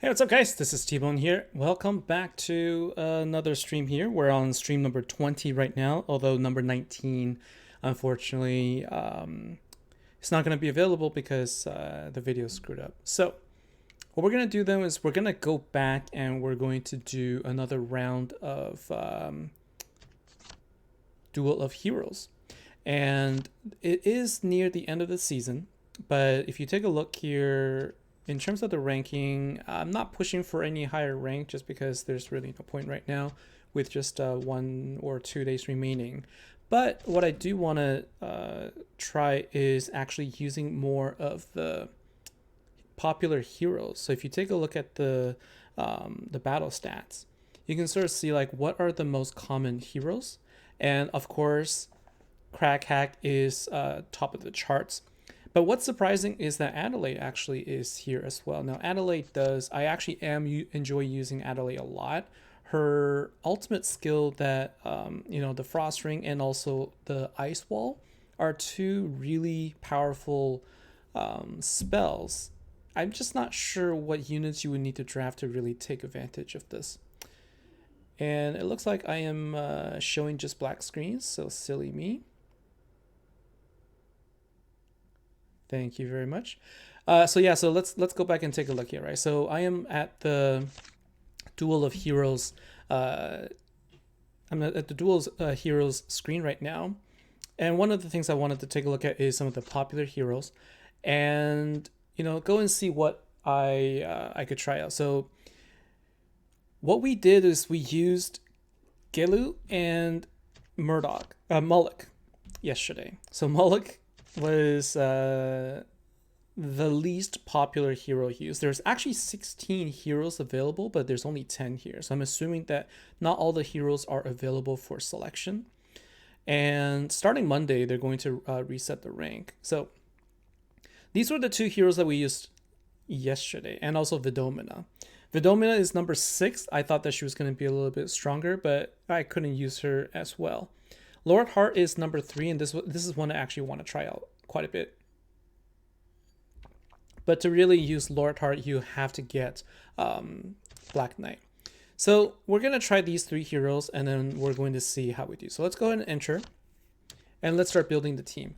Hey, what's up, guys? This is T-Bone here. Welcome back to another stream here. We're on stream number 20 right now, although number 19, unfortunately, it's not going to be available because the video screwed up. So, what we're going to do though is we're going to go back and we're going to do another round of Duel of Heroes. And it is near the end of the season, but if you take a look here, in terms of the ranking, I'm not pushing for any higher rank just because there's really no point right now with just 1 or 2 days remaining. But what I do want to try is actually using more of the popular heroes. So if you take a look at the battle stats, you can sort of see like what are the most common heroes. And of course, Crack Hack is top of the charts. But what's surprising is that Adelaide actually is here as well. Now, I actually enjoy using Adelaide a lot. Her ultimate skill that, the Frost Ring and also the Ice Wall are two really powerful spells. I'm just not sure what units you would need to draft to really take advantage of this. And it looks like I am showing just black screens, so silly me. Thank you very much. So let's go back and take a look here, right? So I am at the Duel of Heroes. I'm at the Duel of Heroes screen right now, and one of the things I wanted to take a look at is some of the popular heroes, and go and see what I could try out. So what we did is we used Gelu and Mulluch yesterday. So Mulluch was the least popular hero used. There's actually 16 heroes available, but there's only 10 here. So I'm assuming that not all the heroes are available for selection. And starting Monday, they're going to reset the rank. So these were the two heroes that we used yesterday, and also Vidomina. Vidomina is number 6. I thought that she was going to be a little bit stronger, but I couldn't use her as well. Lord Haart is number 3, and this is one I actually want to try out quite a bit. But to really use Lord Haart, you have to get Black Knight. So we're going to try these 3 heroes, and then we're going to see how we do. So let's go ahead and enter, and let's start building the team.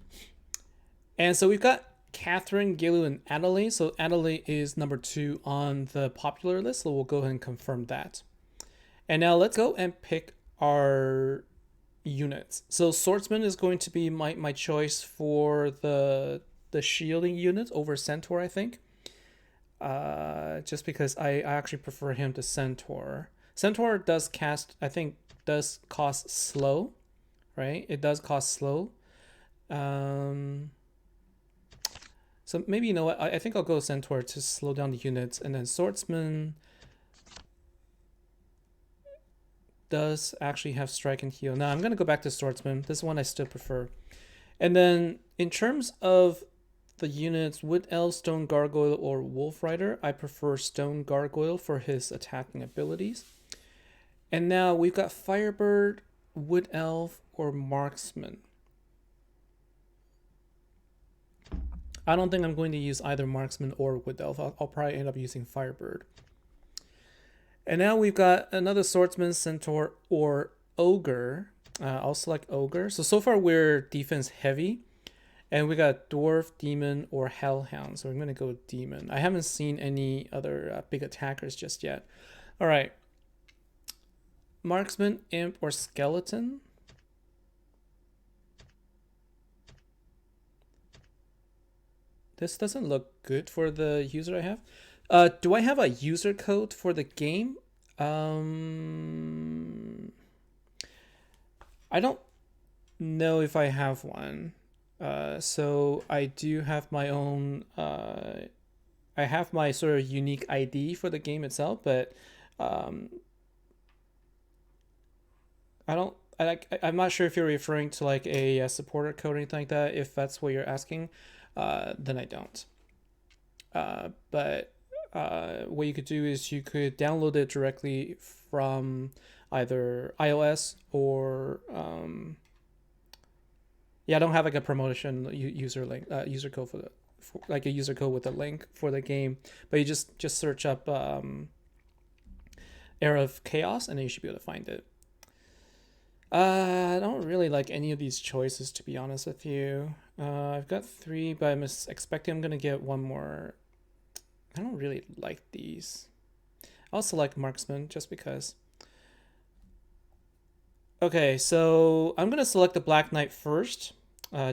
And so we've got Catherine, Gelu, and Adelaide. So Adelaide is number 2 on the popular list, so we'll go ahead and confirm that. And now let's go and pick our units. So Swordsman is going to be my choice for the shielding unit over Centaur, I think. Just because I actually prefer him to Centaur. Centaur does cost slow, right? It does cost slow. So maybe, what? I think I'll go Centaur to slow down the units, and then Swordsman does actually have strike and heal. Now I'm going to go back to Swordsman. This one I still prefer. And then in terms of the units, Wood Elf, Stone Gargoyle, or Wolf Rider, I prefer Stone Gargoyle for his attacking abilities. And now we've got Firebird, Wood Elf, or Marksman. I don't think I'm going to use either Marksman or Wood Elf. I'll probably end up using Firebird. And now we've got another Swordsman, Centaur, or Ogre. I'll select Ogre. So far we're defense heavy. And we got Dwarf, Demon, or Hellhound. So I'm going to go with Demon. I haven't seen any other big attackers just yet. All right. Marksman, Imp, or Skeleton. This doesn't look good for the user I have. Do I have a user code for the game? I don't know if I have one. So I do have my own. I have my sort of unique ID for the game itself, but I'm not sure if you're referring to like a supporter code or anything like that. If that's what you're asking, then I don't. But what you could do is you could download it directly from either iOS or I don't have like a promotion user code like a user code with a link for the game, but you just search up Era of Chaos, and then you should be able to find it. I don't really like any of these choices, to be honest with you. I've got 3, but I'm expecting I'm gonna get 1 more. I don't really like these. I'll select Marksman just because. Okay, so I'm gonna select the Black Knight first,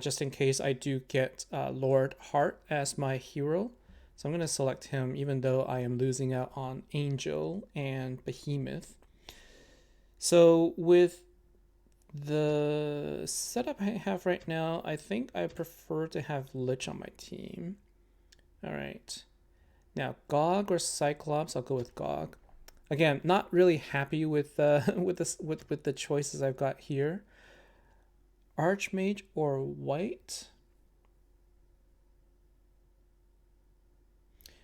just in case I do get Lord Haart as my hero. So I'm gonna select him, even though I am losing out on Angel and Behemoth. So with the setup I have right now, I think I prefer to have Lich on my team. All right. Now, Gog or Cyclops, I'll go with Gog. Again, not really happy with with the choices I've got here. Archmage or White?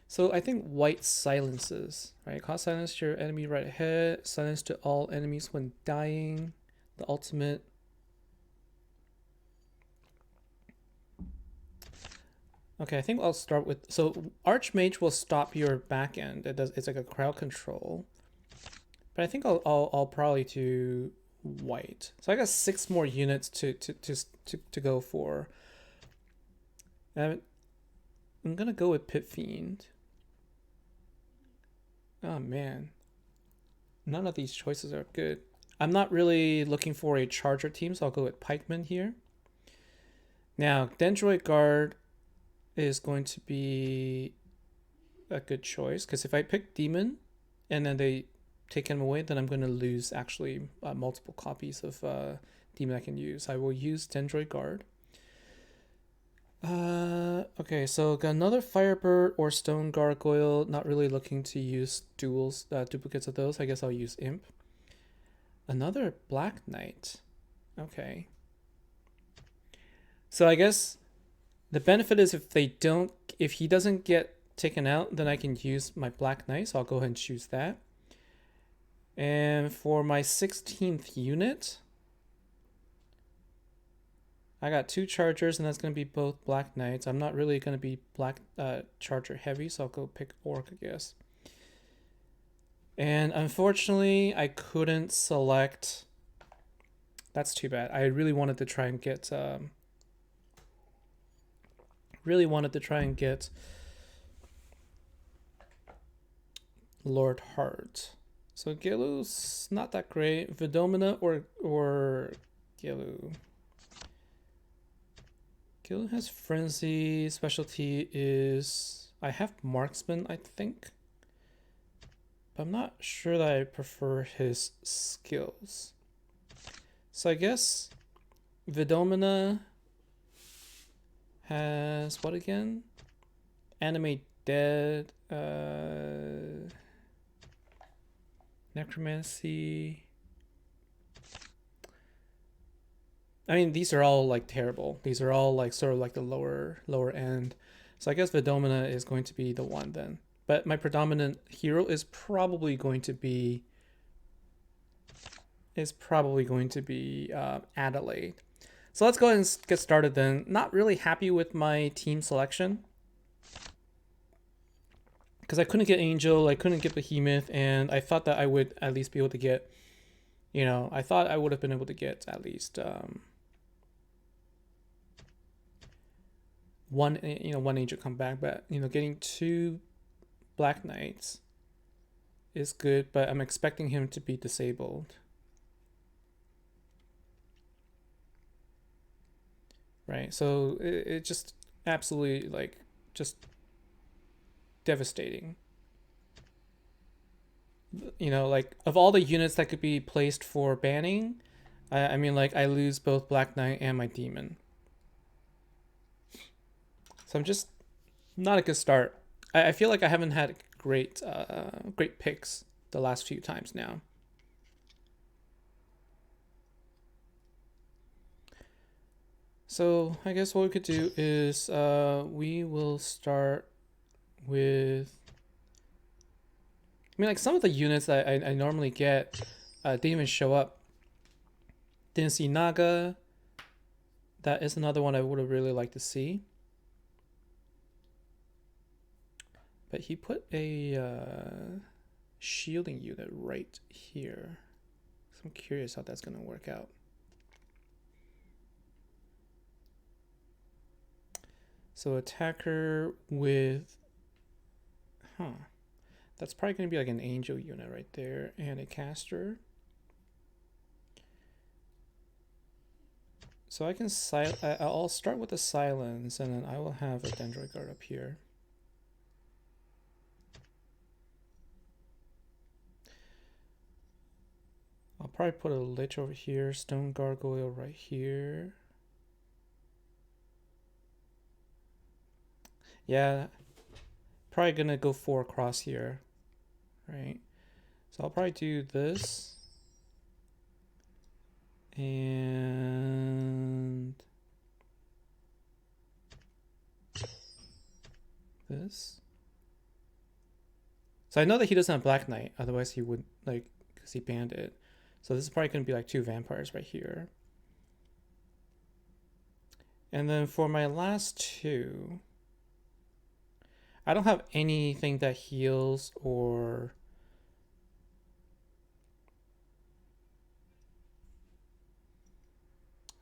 So I think White silences, right? Cause silence to your enemy right ahead, silence to all enemies when dying, the ultimate. Okay, I think I'll start with, so Archmage will stop your back end. It's like a crowd control. But I think I'll probably do White. So I got 6 more units to go for. And I'm gonna go with Pit Fiend. Oh man, none of these choices are good. I'm not really looking for a charger team, so I'll go with Pikeman here. Now, Dendroid Guard is going to be a good choice, because if I pick Demon and then they take him away, then I'm going to lose actually multiple copies of Demon I can use. I will use Dendroid Guard. Okay, so got another Firebird or Stone Gargoyle. Not really looking to use duplicates of those. I guess I'll use Imp. Another Black Knight. Okay. So I guess the benefit is if he doesn't get taken out, then I can use my Black Knight. So I'll go ahead and choose that. And for my 16th unit, I got 2 chargers, and that's going to be both Black Knights. I'm not really going to be black charger heavy, so I'll go pick Orc, I guess. And unfortunately, I couldn't select. That's too bad. I really wanted to try and get. Lord Haart. So Gelu's not that great. Vidomina or Gelu. Gelu has Frenzy. Specialty is, I have Marksman, I think. But I'm not sure that I prefer his skills. So I guess Vidomina has what again? Animate Dead. Necromancy. I mean, these are all like terrible. These are all like sort of like the lower end. So I guess Vidomina is going to be the one then. But my predominant hero is probably going to be Adelaide. So let's go ahead and get started then. Not really happy with my team selection, because I couldn't get Angel, I couldn't get Behemoth, and I thought that I would at least be able to get, I thought I would have been able to get at least one Angel come back, but getting 2 Black Knights is good, but I'm expecting him to be disabled. Right, so it just absolutely just devastating. Of all the units that could be placed for banning, I lose both Black Knight and my Demon. So I'm just not a good start. I feel like I haven't had great picks the last few times now. So I guess what we could do is we will start with, some of the units that I normally get didn't even show up. Didn't see Naga. That is another one I would have really liked to see. But he put a shielding unit right here. So I'm curious how that's going to work out. So attacker with... That's probably going to be like an angel unit right there and a caster. So I can I'll start with the silence, and then I will have a dendroid guard up here. I'll probably put a lich over here, stone gargoyle right here. Yeah, probably gonna go 4 across here, right? So I'll probably do this. And this. So I know that he doesn't have Black Knight, otherwise he would, like, because he banned it. So this is probably going to be like 2 vampires right here. And then for my last 2, I don't have anything that heals or...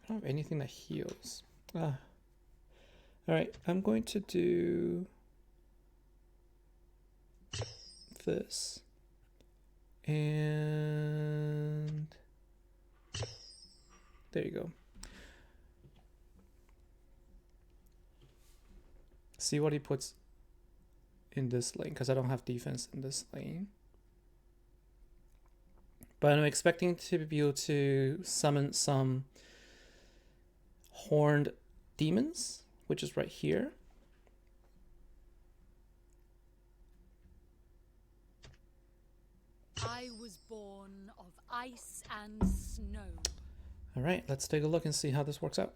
I don't have anything that heals. Alright, I'm going to do this. And there you go. See what he puts in this lane, because I don't have defense in this lane. But I'm expecting to be able to summon some horned demons, which is right here. I was born of ice and snow. All right, let's take a look and see how this works out.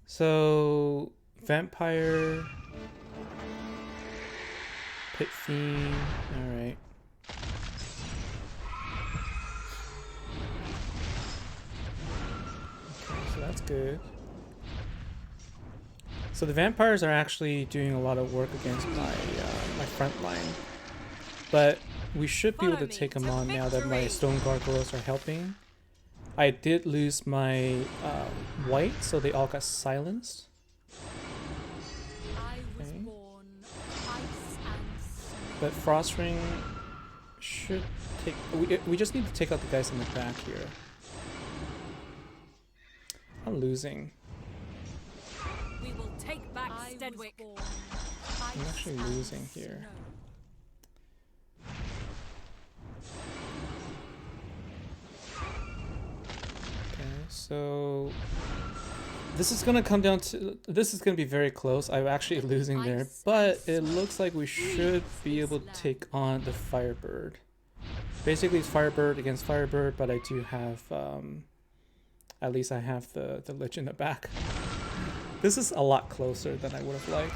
So, vampire, pit fiend, all right. Okay, so that's good. So the vampires are actually doing a lot of work against my my front line, but we should be able to take them on now that my stone gargoyles are helping. I did lose my white, so they all got silenced. Okay. But Frostring should take... We just need to take out the guys in the back here. I'm losing. We will take back Stedwick. I'm actually losing here. Okay, so this is gonna come down to... This is gonna be very close. I'm actually losing there, but it looks like we should be able to take on the Firebird. Basically, it's Firebird against Firebird, but I do have... at least I have the Lich in the back. This is a lot closer than I would have liked.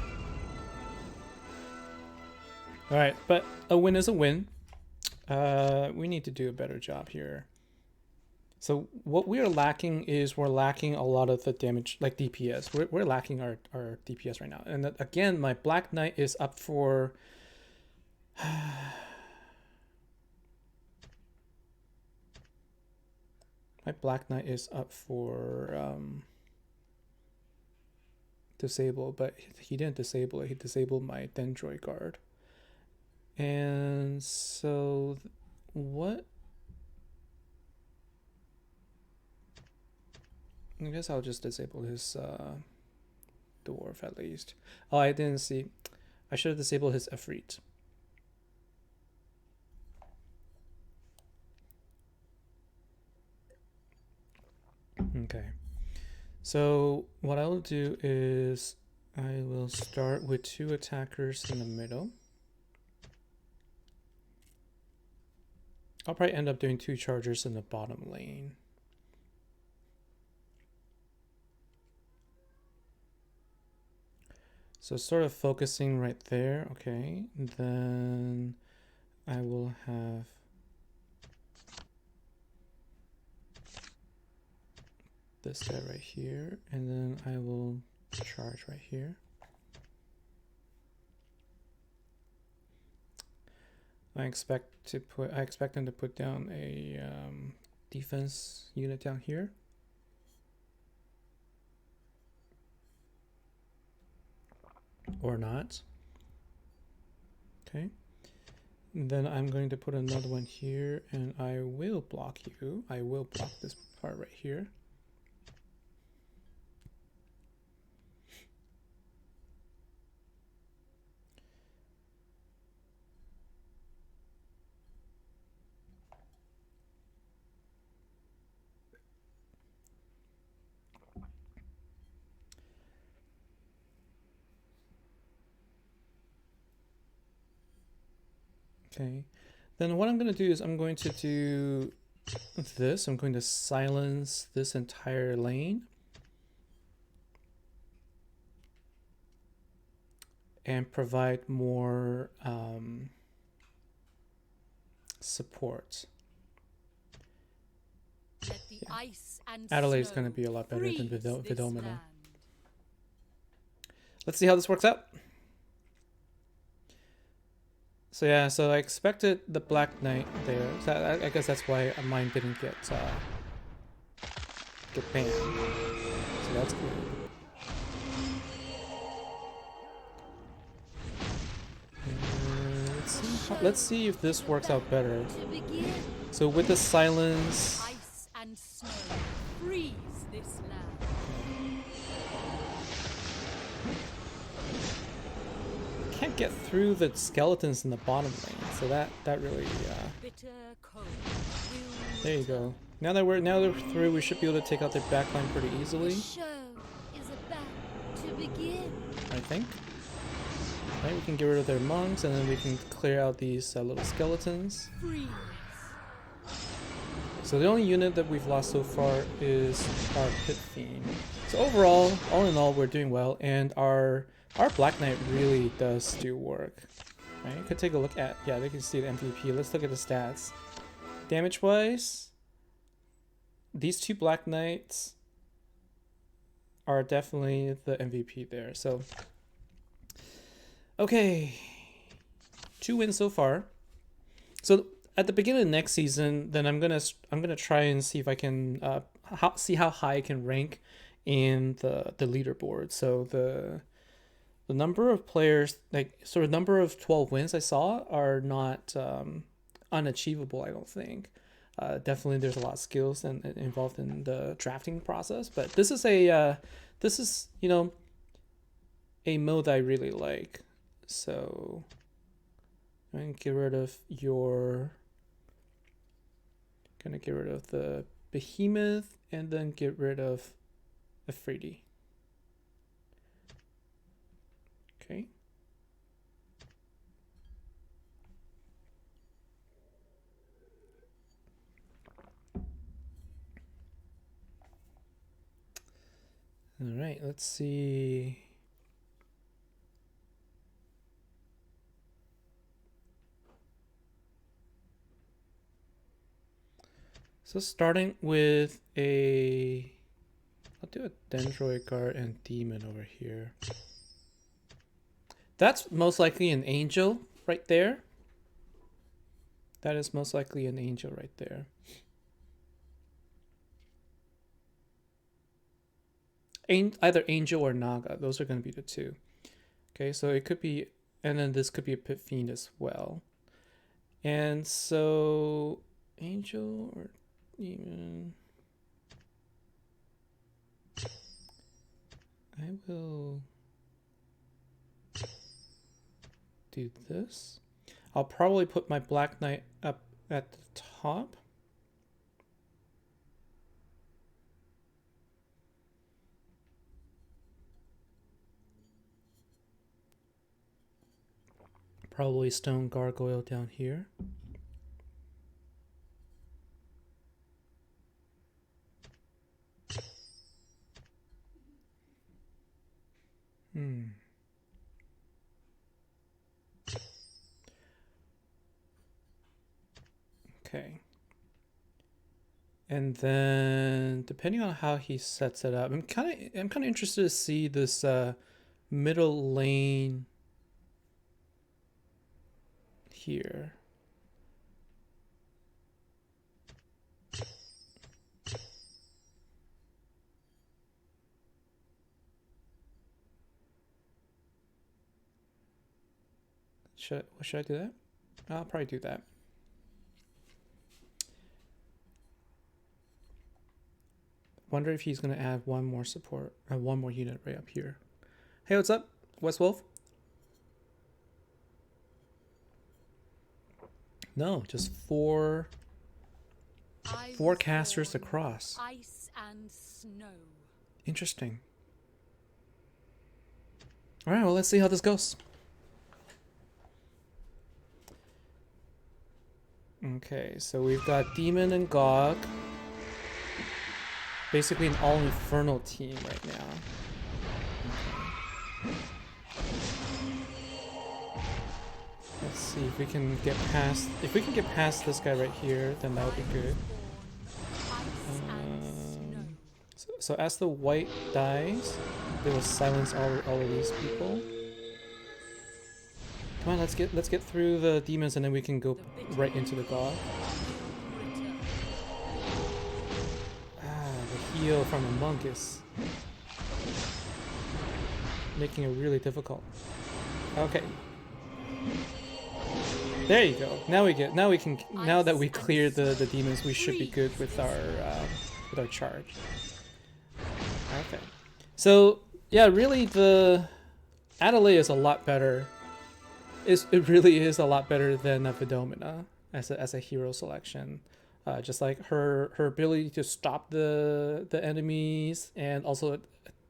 Alright, but a win is a win. We need to do a better job here. So what we are lacking is we're lacking a lot of the damage, like DPS. We're lacking our DPS right now. And again, my Black Knight is up for... my Black Knight is up for... disable, but he didn't disable it. He disabled my dendroid guard. And so what... I guess I'll just disable his dwarf at least. Oh, I didn't see. I should have disabled his Efreet. Okay. So what I will do is I will start with 2 attackers in the middle. I'll probably end up doing 2 chargers in the bottom lane. So sort of focusing right there. Okay. Then I will have this guy right here, and then I will charge right here. I expect him to put down a defense unit down here. Or not. Okay. And then I'm going to put another one here, and I will block you. I will block this part right here. Okay, then what I'm going to do is I'm going to do this. I'm going to silence this entire lane. And provide more support. Let the ice and Adelaide's going to be a lot better than Vidomina. Let's see how this works out. So yeah, so I expected the Black Knight there. So I guess that's why mine didn't get banned. So that's good. Let's see if this works out better. So with the silence, ice and snow freeze this land. Can't get through the skeletons in the bottom lane, so that really Bitter cold there you go. Now they're through, we should be able to take out their backline pretty easily. The show is about to begin. I think. Right, we can get rid of their monks, and then we can clear out these little skeletons. Freeze. So the only unit that we've lost so far is our Pit Fiend. So overall, all in all, we're doing well, and our Black Knight really does do work. Right, you could take a look at, yeah, they can see the MVP. Let's look at the stats. Damage-wise, these two Black Knights are definitely the MVP there. So, okay, 2 wins so far. So at the beginning of next season, then I'm gonna try and see if I can see how high I can rank in the leaderboard. So the number of players, like sort of number of 12 wins I saw, are not unachievable. I don't think. Definitely, there's a lot of skills and involved in the drafting process. But this is a you know, a mode I really like. So I'm gonna get rid of the behemoth, and then get rid of Afridi. Okay. All right, let's see. So starting with I'll do a Dendroid Guard and Demon over here. That's most likely an Angel right there. That is most likely an Angel right there. Either Angel or Naga. Those are going to be the two. Okay, so it could be, and then this could be a Pit Fiend as well. And so Angel or Demon. I will do this. I'll probably put my Black Knight up at the top. Probably Stone Gargoyle down here. Okay. And then depending on how he sets it up, I'm kind of interested to see this middle lane here. Should I do that? I'll probably do that. Wonder if he's gonna add one more support, one more unit right up here. Hey, what's up, West Wolf? No, just four casters across. Ice and snow. Interesting. All right, well, let's see how this goes. Okay, so we've got Demon and Gog. Basically an all infernal team right now. Okay. Let's see if we can get past. If we can get past this guy right here, then that would be good. So as the white dies, they will silence all of these people. Come on, let's get through the demons, and then we can go right into the god. The heal from the monk is making it really difficult. Okay. There you go. Now that we cleared the demons, we should be good with our charge. Okay. So yeah, really the Adelaide is a lot better. It really is a lot better than Vidomina as a hero selection. Just like her ability to stop the enemies and also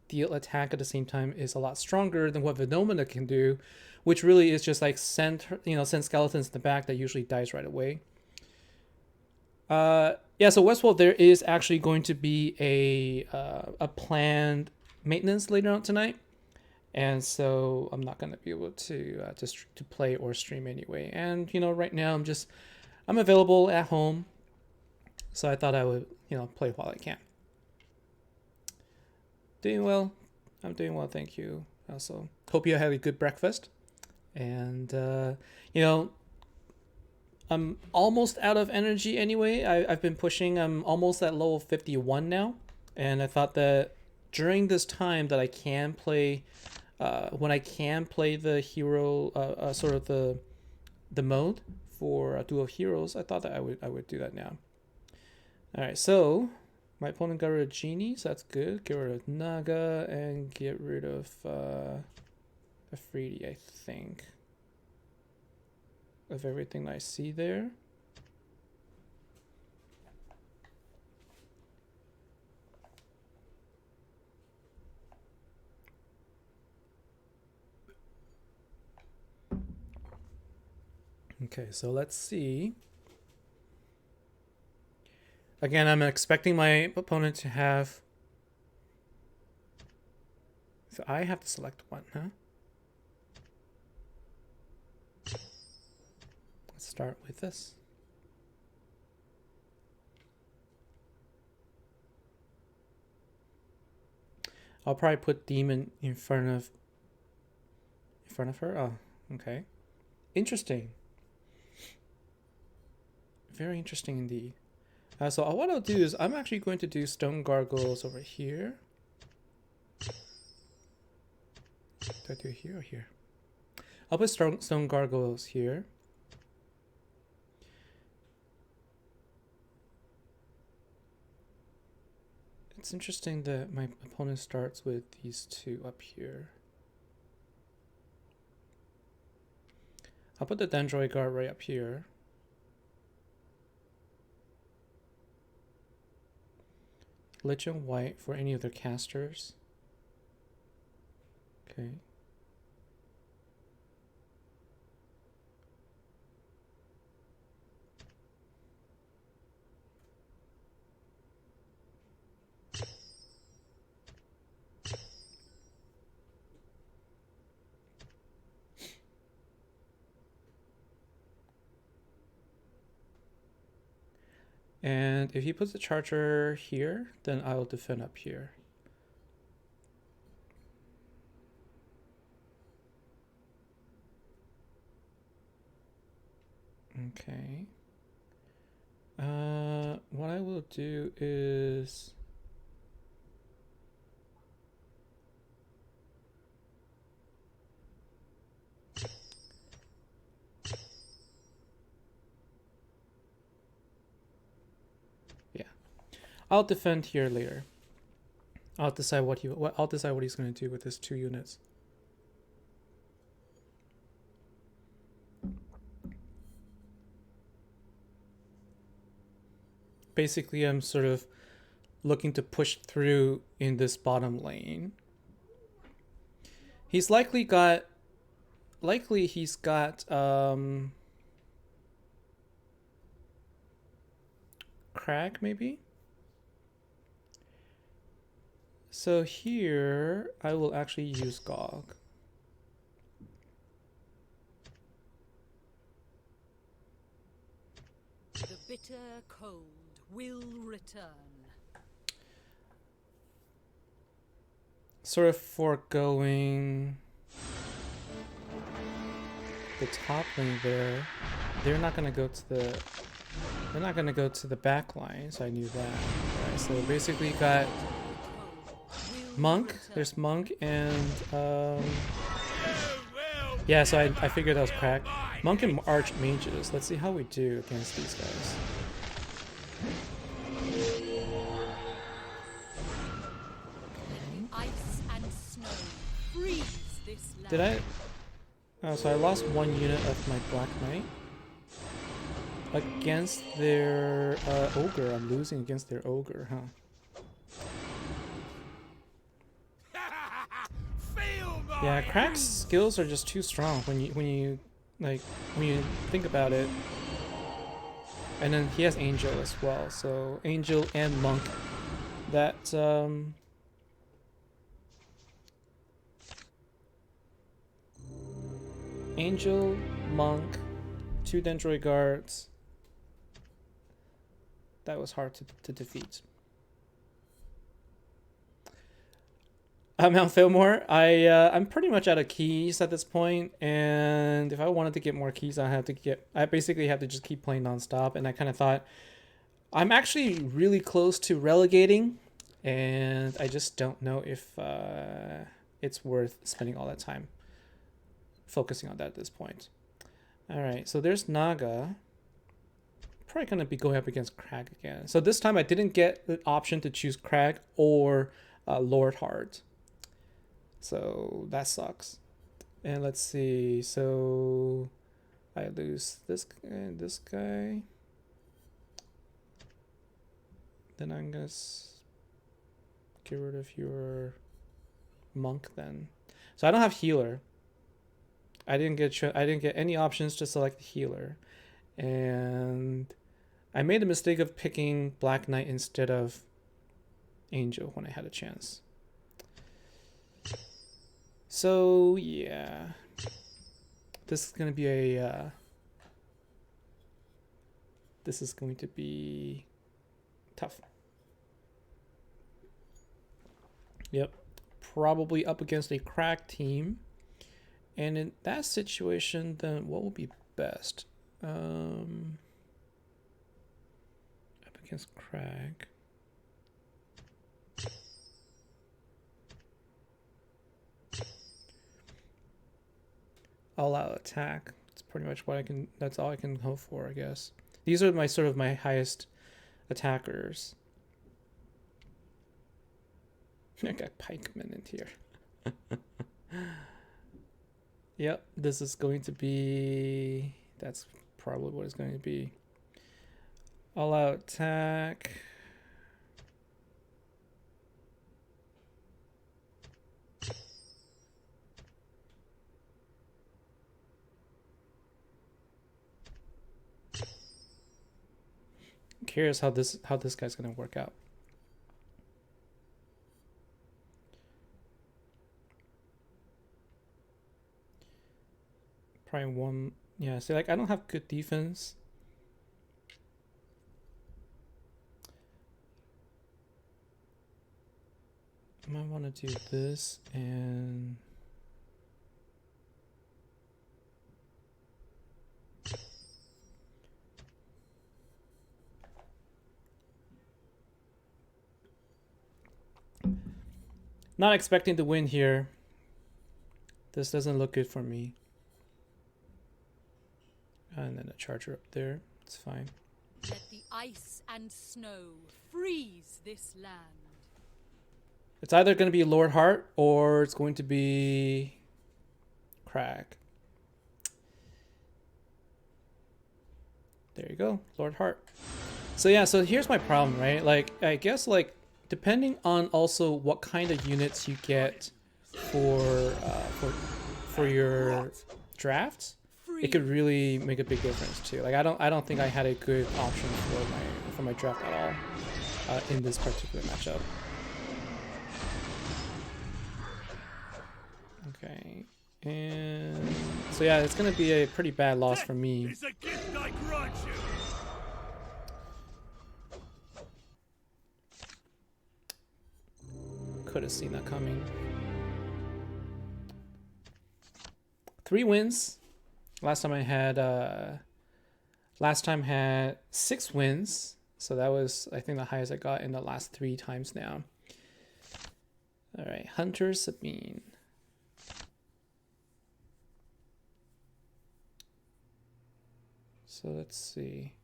deal attack at the same time is a lot stronger than what Vidomina can do, which really is just like send skeletons in the back that usually dies right away. Yeah, so Westworld, there is actually going to be a planned maintenance later on tonight, and so I'm not going to be able to play or stream anyway. And right now I'm available at home, so I thought I would play while I can. Doing well. I'm doing well, thank you. Also, hope you had a good breakfast, and I'm almost out of energy anyway. I've been pushing. I'm almost at level 51 now, and I thought that during this time that I can play, when I can play the hero, sort of the mode for Duel Heroes, I thought that I would do that now. All right, so my opponent got rid of Genie, so that's good. Get rid of Naga and get rid of Afridi, I think. Of everything I see there. Okay, so let's see. Again, I'm expecting my opponent to have... So I have to select one, huh? Let's start with this. I'll probably put Demon in front of her. Oh, okay. Interesting. Very interesting indeed. So what I'll do is I'm actually going to do Stone Gargoyles over here. Do I do it here or here? I'll put Stone Gargoyles here. It's interesting that my opponent starts with these two up here. I'll put the Dendroid Guard right up here. Lich and White for any of their casters. Okay. And if he puts the charger here, then I will defend up here. Okay. What I will do is... yeah. I'll defend here later. I'll decide what he's going to do with his 2 units. Basically, I'm sort of looking to push through in this bottom lane. He's likely got Crag maybe. So here I will actually use Gog. The bitter cold will return. Sort of foregoing the top lane there. They're not gonna go to the back line, so I knew that. Right, so basically got Monk. There's Monk and yeah, so I figured that was Crack. Monk and Archmages. Let's see how we do against these guys. Ice and snow freeze this land. Did I? Oh, so I lost 1 unit of my Black Knight against their Ogre. I'm losing against their Ogre, huh? Yeah, Crack's skills are just too strong when you think about it. And then he has Angel as well, so Angel and Monk. That Angel, Monk, 2 Dendroid guards. That was hard to defeat. Mount Fillmore, I'm pretty much out of keys at this point, and if I wanted to get more keys, I basically have to just keep playing nonstop. And I kind of thought I'm actually really close to relegating, and I just don't know if it's worth spending all that time focusing on that at this point. All right, so there's Naga. Probably gonna be going up against Crag again. So this time I didn't get the option to choose Crag or Lord Haart. So that sucks. And let's see. So I lose this guy and this guy. Then I'm gonna get rid of your Monk then. So I don't have healer. I didn't get any options to select the healer, and I made the mistake of picking Black Knight instead of Angel when I had a chance. So yeah, this is gonna be tough. Yep, probably up against a Crack team, and in that situation, then what would be best? Up against Crag. All out attack. It's pretty much what I can. That's all I can hope for, I guess. These are my highest attackers. I got pikemen in here. Yep, this is going to be. That's probably what it's going to be. All out attack. I'm curious how this guy's gonna work out. Probably one. Yeah, see, like I don't have good defense. I might want to do this and not expecting to win here. This doesn't look good for me. And then a charger up there. It's fine. Let the ice and snow freeze this land. It's either going to be Lord Haart or it's going to be Crag. There you go, Lord Haart. So yeah, so here's my problem, right? Like, I guess like depending on also what kind of units you get for your drafts, it could really make a big difference too. Like I don't think I had a good option for my draft at all in this particular matchup. Okay, and so yeah, it's gonna be a pretty bad loss for me. It's a gift I grant you. Could have seen that coming. 3 wins. Last time had 6 wins. So that was, I think, the highest I got in the last 3 times now. All right, Hunter Sabine. So let's see.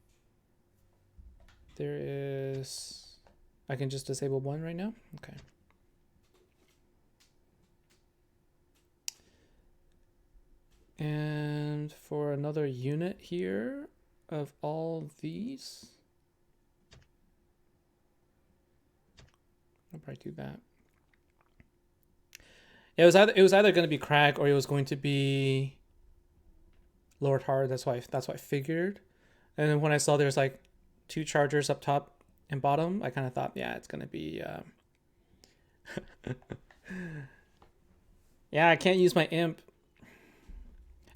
There is, I can just disable 1 right now. Okay. And for another unit here of all these, I'll probably do that. It was either going to be Crag or it was going to be Lord Haart. That's why I figured. And then when I saw there's like 2 chargers up top and bottom, I kind of thought, yeah, it's going to be yeah, I can't use my imp.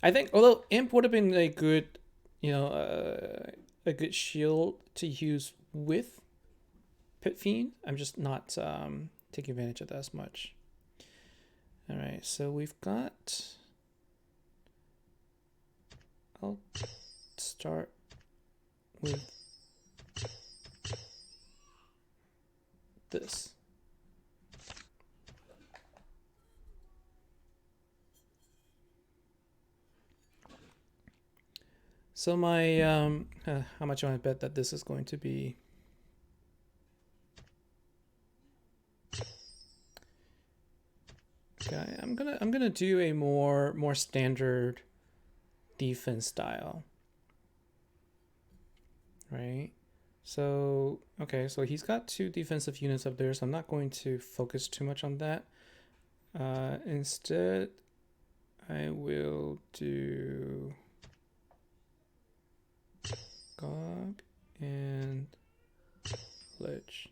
I think, although imp would have been a good, a good shield to use with Pit Fiend. I'm just not taking advantage of that as much. All right, so we've got. I'll start with this. So my, how much do I bet that this is going to be? Okay, I'm gonna do a more standard defense style. Right? So, okay, so he's got 2 defensive units up there, so I'm not going to focus too much on that. Instead, I will do Gog and Lich.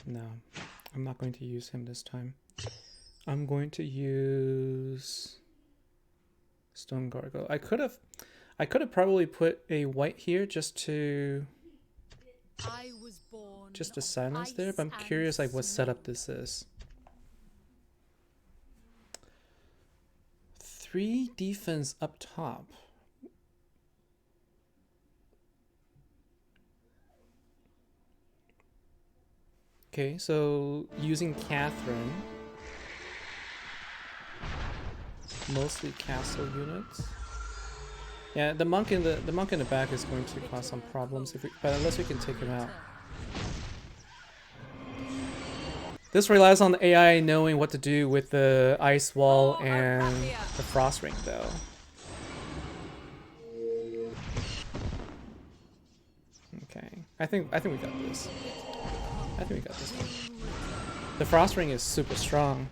No, I'm not going to use him this time. I'm going to use Stone Gargoyle. I could have probably put a white here just to silence there, but I'm curious like what setup this is. 3 defense up top. Okay, so using Catherine, mostly castle units. Yeah, the monk in the back is going to cause some problems but unless we can take him out. This relies on the AI knowing what to do with the ice wall and the frost ring, though. Okay, I think we got this. I think we got this one. The frost ring is super strong.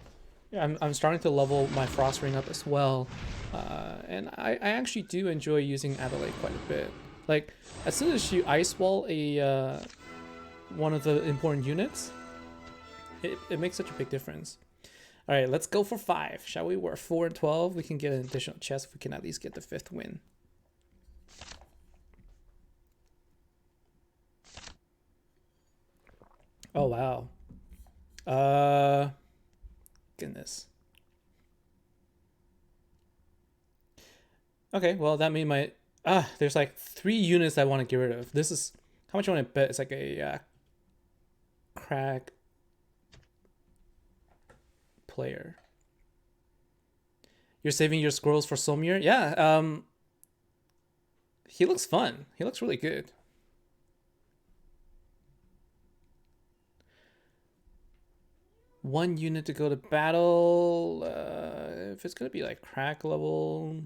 Yeah, I'm starting to level my frost ring up as well. And I actually do enjoy using Adelaide quite a bit. Like, as soon as you ice wall one of the important units, it makes such a big difference. All right, let's go for 5, shall we? We're 4 and 12. We can get an additional chest if we can at least get the 5th win. Oh wow. Goodness. Okay, well that means my there's like 3 units I want to get rid of. This is how much I want to bet. It's like a crack player. You're saving your squirrels for Somir? Yeah. He looks fun. He looks really good. One unit to go to battle. If it's gonna be like crack level,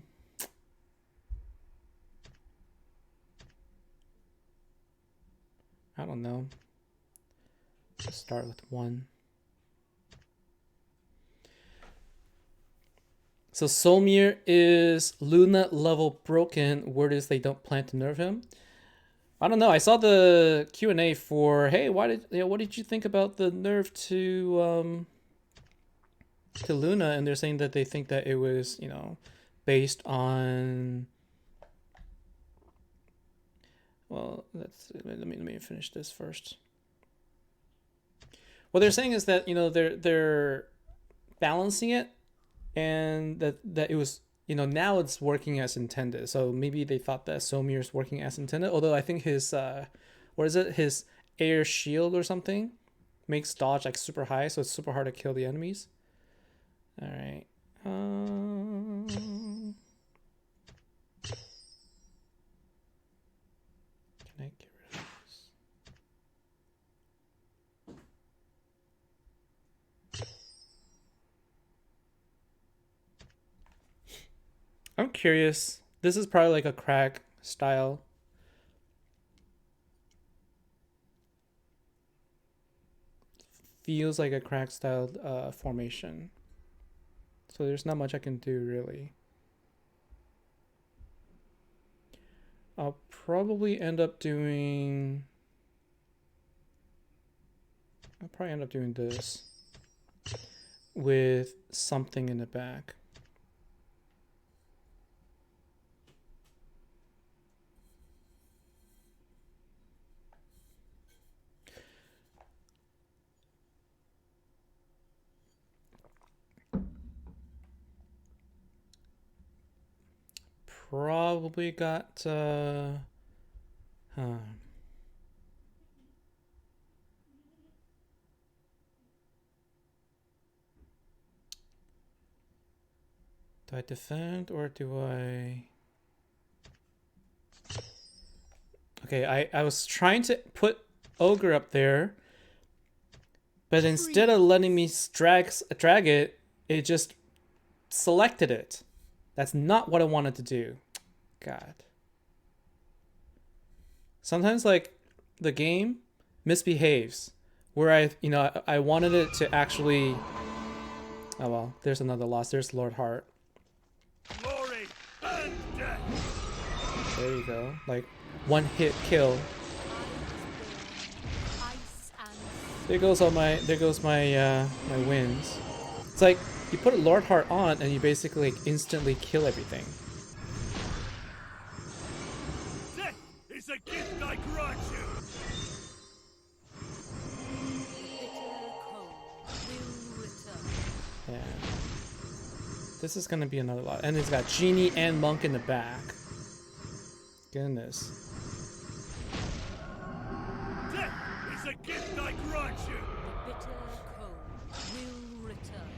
I don't know. Just start with 1. So Somir is Luna level broken. Word is they don't plan to nerf him. I don't know. I saw the Q&A for, hey, what did you think about the nerf to Luna? And they're saying that they think that it was, based on. Well, let me finish this first. What they're saying is that they're balancing it, and that it was now it's working as intended. So maybe they thought that Somir's working as intended. Although I think his his air shield or something makes dodge like super high, so it's super hard to kill the enemies. All right. Can I get rid of this? I'm curious. This is probably like a crack style. Feels like a crack style formation. So there's not much I can do really. I'll probably end up doing this with something in the back. Probably got Do I defend or do I? Okay, I was trying to put Ogre up there, but instead of letting me drag it, it just selected it. That's not what I wanted to do. God. Sometimes like the game misbehaves where I wanted it to actually. Oh well, there's another loss. There's Lord Haart. Glory and death. There you go. Like 1 hit kill. There goes my my wins. It's like you put a Lord Haart on and you basically instantly kill everything. Death is a gift I grant you. Yeah. This is gonna be another lot. And it's got Genie and Monk in the back. Goodness. Death is a gift I grant you. The bitter cold will return.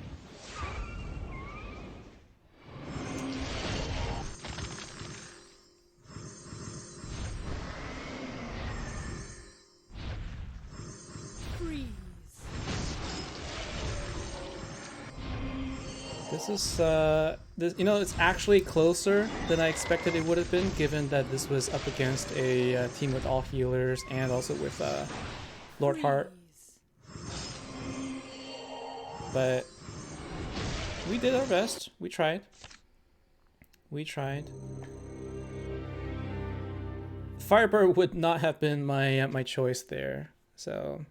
Freeze. This is it's actually closer than I expected it would have been, given that this was up against a team with all healers and also with Lord Haart. But we did our best. We tried. Firebird would not have been my choice there. So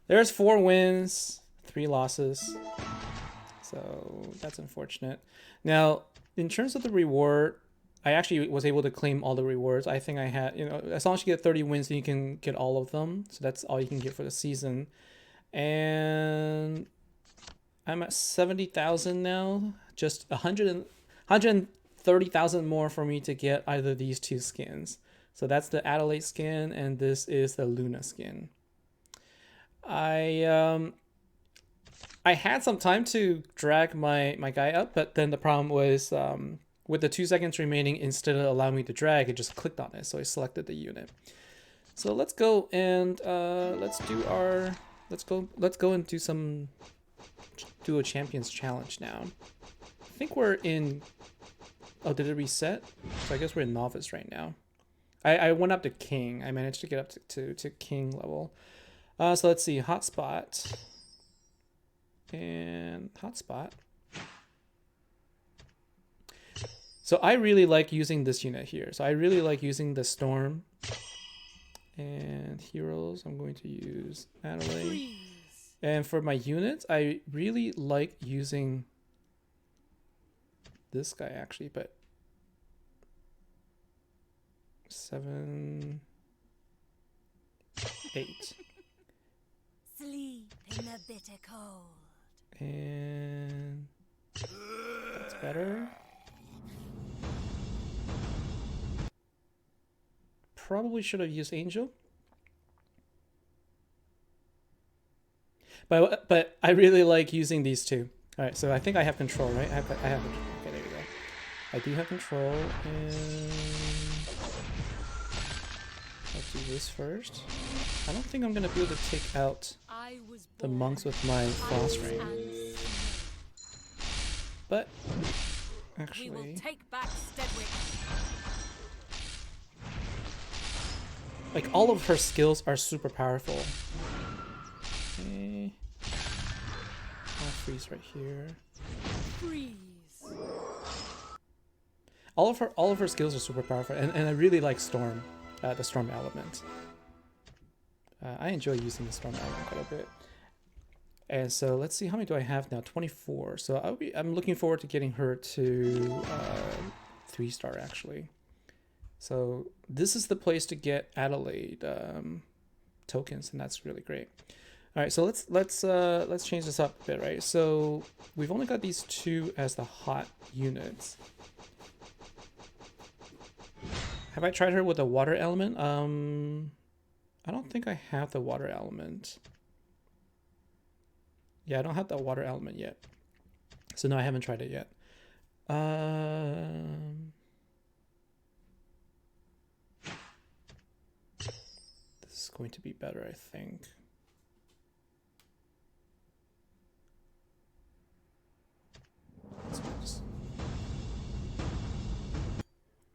there's 4 wins. 3 losses. So that's unfortunate. Now, in terms of the reward, I actually was able to claim all the rewards. I think I had, as long as you get 30 wins, then you can get all of them. So that's all you can get for the season. And I'm at 70,000 now. Just 130,000 more for me to get either these 2 skins. So that's the Adelaide skin, and this is the Luna skin. I had some time to drag my guy up, but then the problem was with the 2 seconds remaining, instead of allowing me to drag, it just clicked on it, so I selected the unit. So let's go and let's go and do some Duel Champions challenge now. I think we're in. Oh, did it reset? So I guess we're in novice right now. I went up to king. I managed to get up to king level. So let's see, hotspot and hotspot. So I really like using this unit here. So I really like using the storm. And heroes, I'm going to use Adelaide. Freeze. And for my units, I really like using this guy actually, but 7, 8. Sleep in the bitter cold. And that's better. Probably should have used Angel. But I really like using these 2. All right, so I think I have control, right? I have control. Okay, there we go. I do have control, and I'll do this first. I don't think I'm gonna be able to take out the monks with my frost ring, but actually, we will take back Stedwick. like all of her skills are super powerful. Okay. I'll freeze right here. Freeze. All of her skills are super powerful, and I really like Storm, the Storm element. I enjoy using the Storm element quite a bit. And so let's see, how many do I have now? 24. So I'm looking forward to getting her to 3-star actually. So this is the place to get Adelaide tokens, and that's really great. All right, so let's change this up a bit, right? So we've only got these 2 as the hot units. Have I tried her with the water element? I don't think I have the water element. Yeah, I don't have the water element yet. So no, I haven't tried it yet. This is going to be better, I think.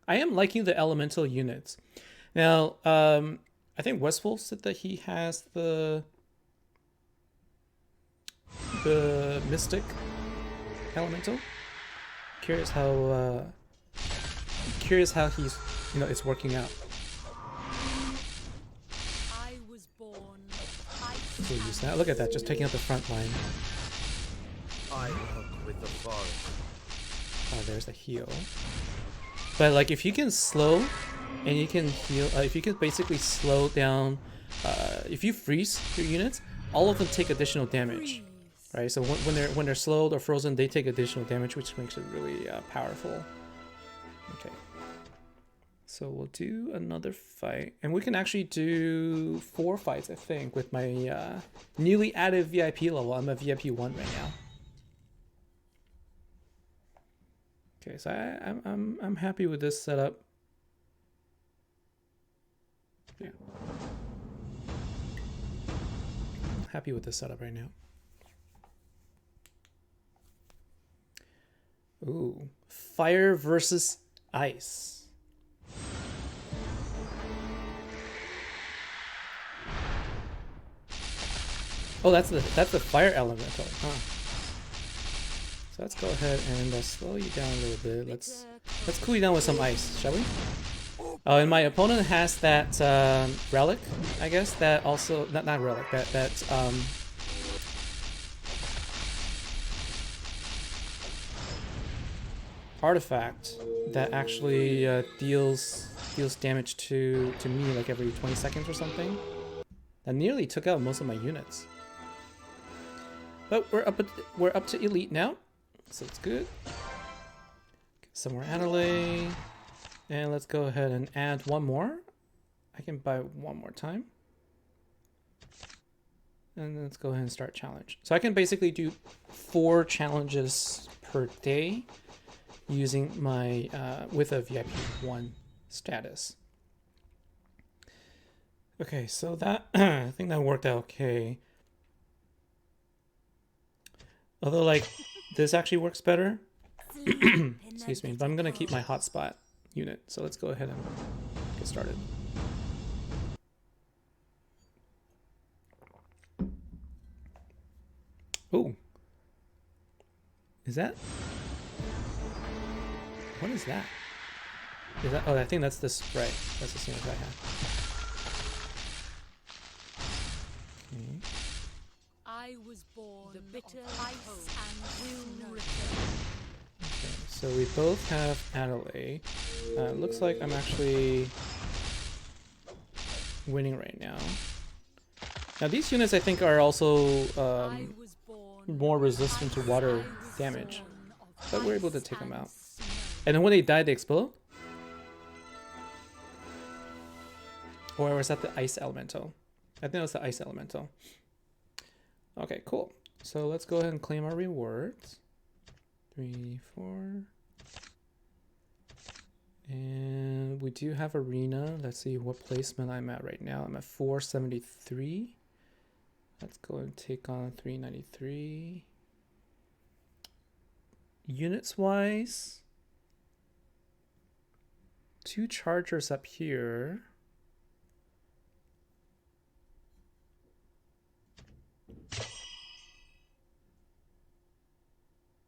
I am liking the elemental units. Now, I think Westwolf said that he has the Mystic elemental. Curious how he's it's working out. I was born. So use that. Look at that, just taking out the front line. I walk with the forest. Oh, there's the heal. But like, if you can slow and you can heal, if you can basically slow down, if you freeze your units, all of them take additional damage, right? So when they're slowed or frozen, they take additional damage, which makes it really powerful. Okay. So we'll do another fight, and we can actually do 4 fights, I think, with my newly added VIP level. I'm a VIP 1 right now. Okay, so I'm happy with this setup. Yeah. Happy with this setup right now. Ooh, fire versus ice. Oh, that's the fire elemental, huh? So let's go ahead and slow you down a little bit. Let's cool you down with some ice, shall we? Oh, and my opponent has that relic, I guess. That also not relic. That artifact that actually deals damage to me like every 20 seconds or something. That nearly took out most of my units. But we're up to elite now, so it's good. Get some more Adelaide, and let's go ahead and add one more. I can buy one more time. And let's go ahead and start challenge. So I can basically do 4 challenges per day using my with a VIP 1 status. Okay, so that I think that worked out okay. Although like this actually works better. Excuse me, but I'm gonna keep my hotspot unit. So let's go ahead and get started. Oh, is that? What is that? Is that? Oh, I think that's the spray. That's the same as I had. Okay. I was born the bitter ice and will return. Okay, so we both have Adelaide. Looks like I'm actually winning right now. Now these units I think are also more resistant to water damage, but we're able to take them out. And then when they die, they explode? Or was that the ice elemental? I think it was the ice elemental. Okay, cool. So let's go ahead and claim our rewards. 3, 4. And we do have arena. Let's see what placement I'm at right now. I'm at 473. Let's go and take on 393. Units wise, 2 chargers up here.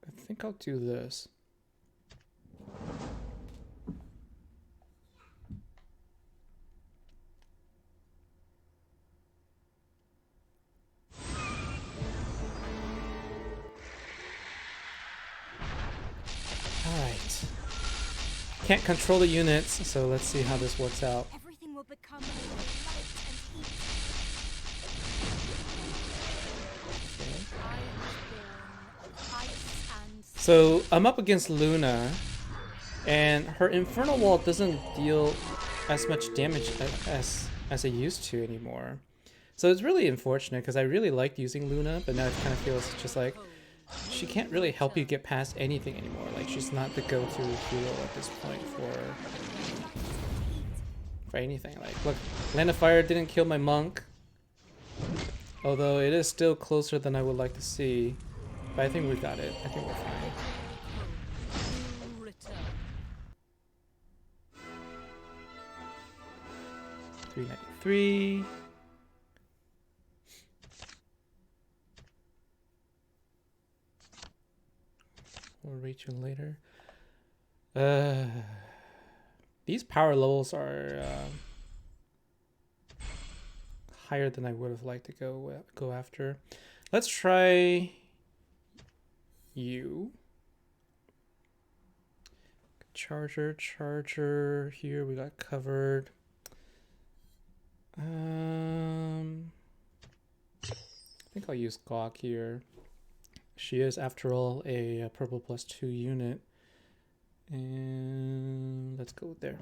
I think I'll do this. Alright. Can't control the units, so let's see how this works out. Everything will become light and heat. So I'm up against Luna, and her Infernal Wall doesn't deal as much damage as it used to anymore. So it's really unfortunate because I really liked using Luna, but now it kind of feels just like she can't really help you get past anything anymore. Like she's not the go-to hero at this point for anything. Like look, Land of Fire didn't kill my monk, although it is still closer than I would like to see. But I think we got it. I think we're fine. 393. We'll reach you later. These power levels are higher than I would have liked to go after. Let's try you. Charger here we got covered. I think I'll use Gawk here. She is, after all, a purple +2 unit. And let's go there.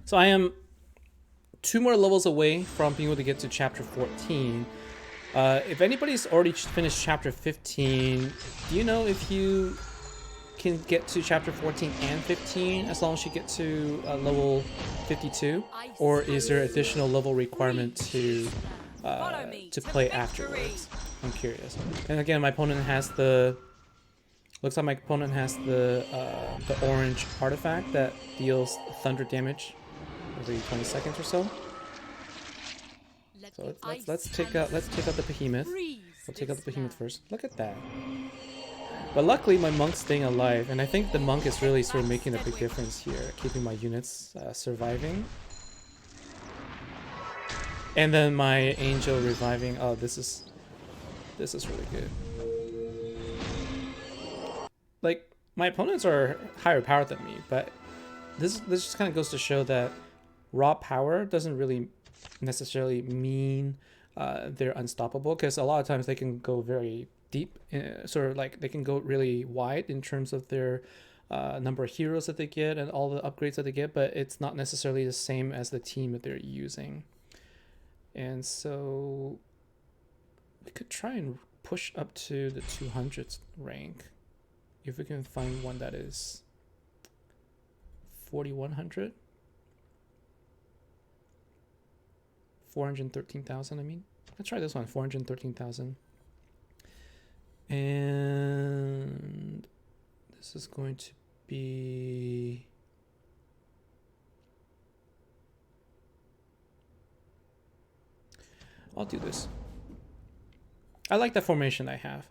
So I am 2 more levels away from being able to get to chapter 14. If anybody's already finished chapter 15, do you know if you can get to chapter 14 and 15 as long as you get to level 52? Or is there additional level requirement to play afterwards? I'm curious. And again, my opponent has the... Looks like my opponent has the orange artifact that deals thunder damage every 20 seconds or so. So let's take out the behemoth. We'll take out the behemoth first. Look at that. But luckily my monk's staying alive, and I think the monk is really sort of making a big difference here, keeping my units surviving. And then my angel reviving. Oh, this is This is really good. Like, my opponents are higher power than me, but this just kind of goes to show that raw power doesn't really necessarily mean they're unstoppable, because a lot of times they can go very deep, sort of like they can go really wide in terms of their number of heroes that they get and all the upgrades that they get, but it's not necessarily the same as the team that they're using. And so we could try and push up to the 200th rank if we can find one that is 4100, 413,000. I mean, let's try this one, 413,000. And this is going to be I'll do this. I like the formation I have.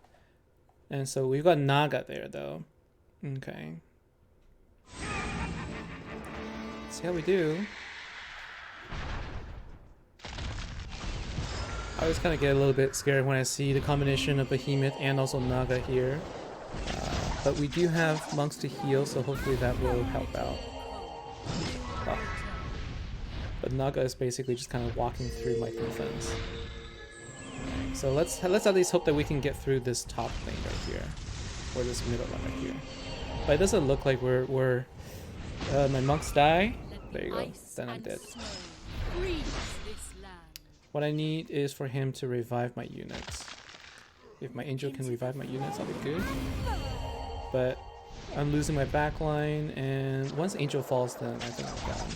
And so we've got Naga there though. Okay. Let's see how we do. I always kind of get a little bit scared when I see the combination of Behemoth and also Naga here. But we do have monks to heal, so hopefully that will help out. Oh. But Naga is basically just kind of walking through my defense. Right, so let's at least hope that we can get through this top lane right here, or this middle one right here. But it doesn't look like we're my monks die. There you go. Then I'm dead. What I need is for him to revive my units. If my angel can revive my units, I'll be good. But I'm losing my backline, and once angel falls, then I think I'm down.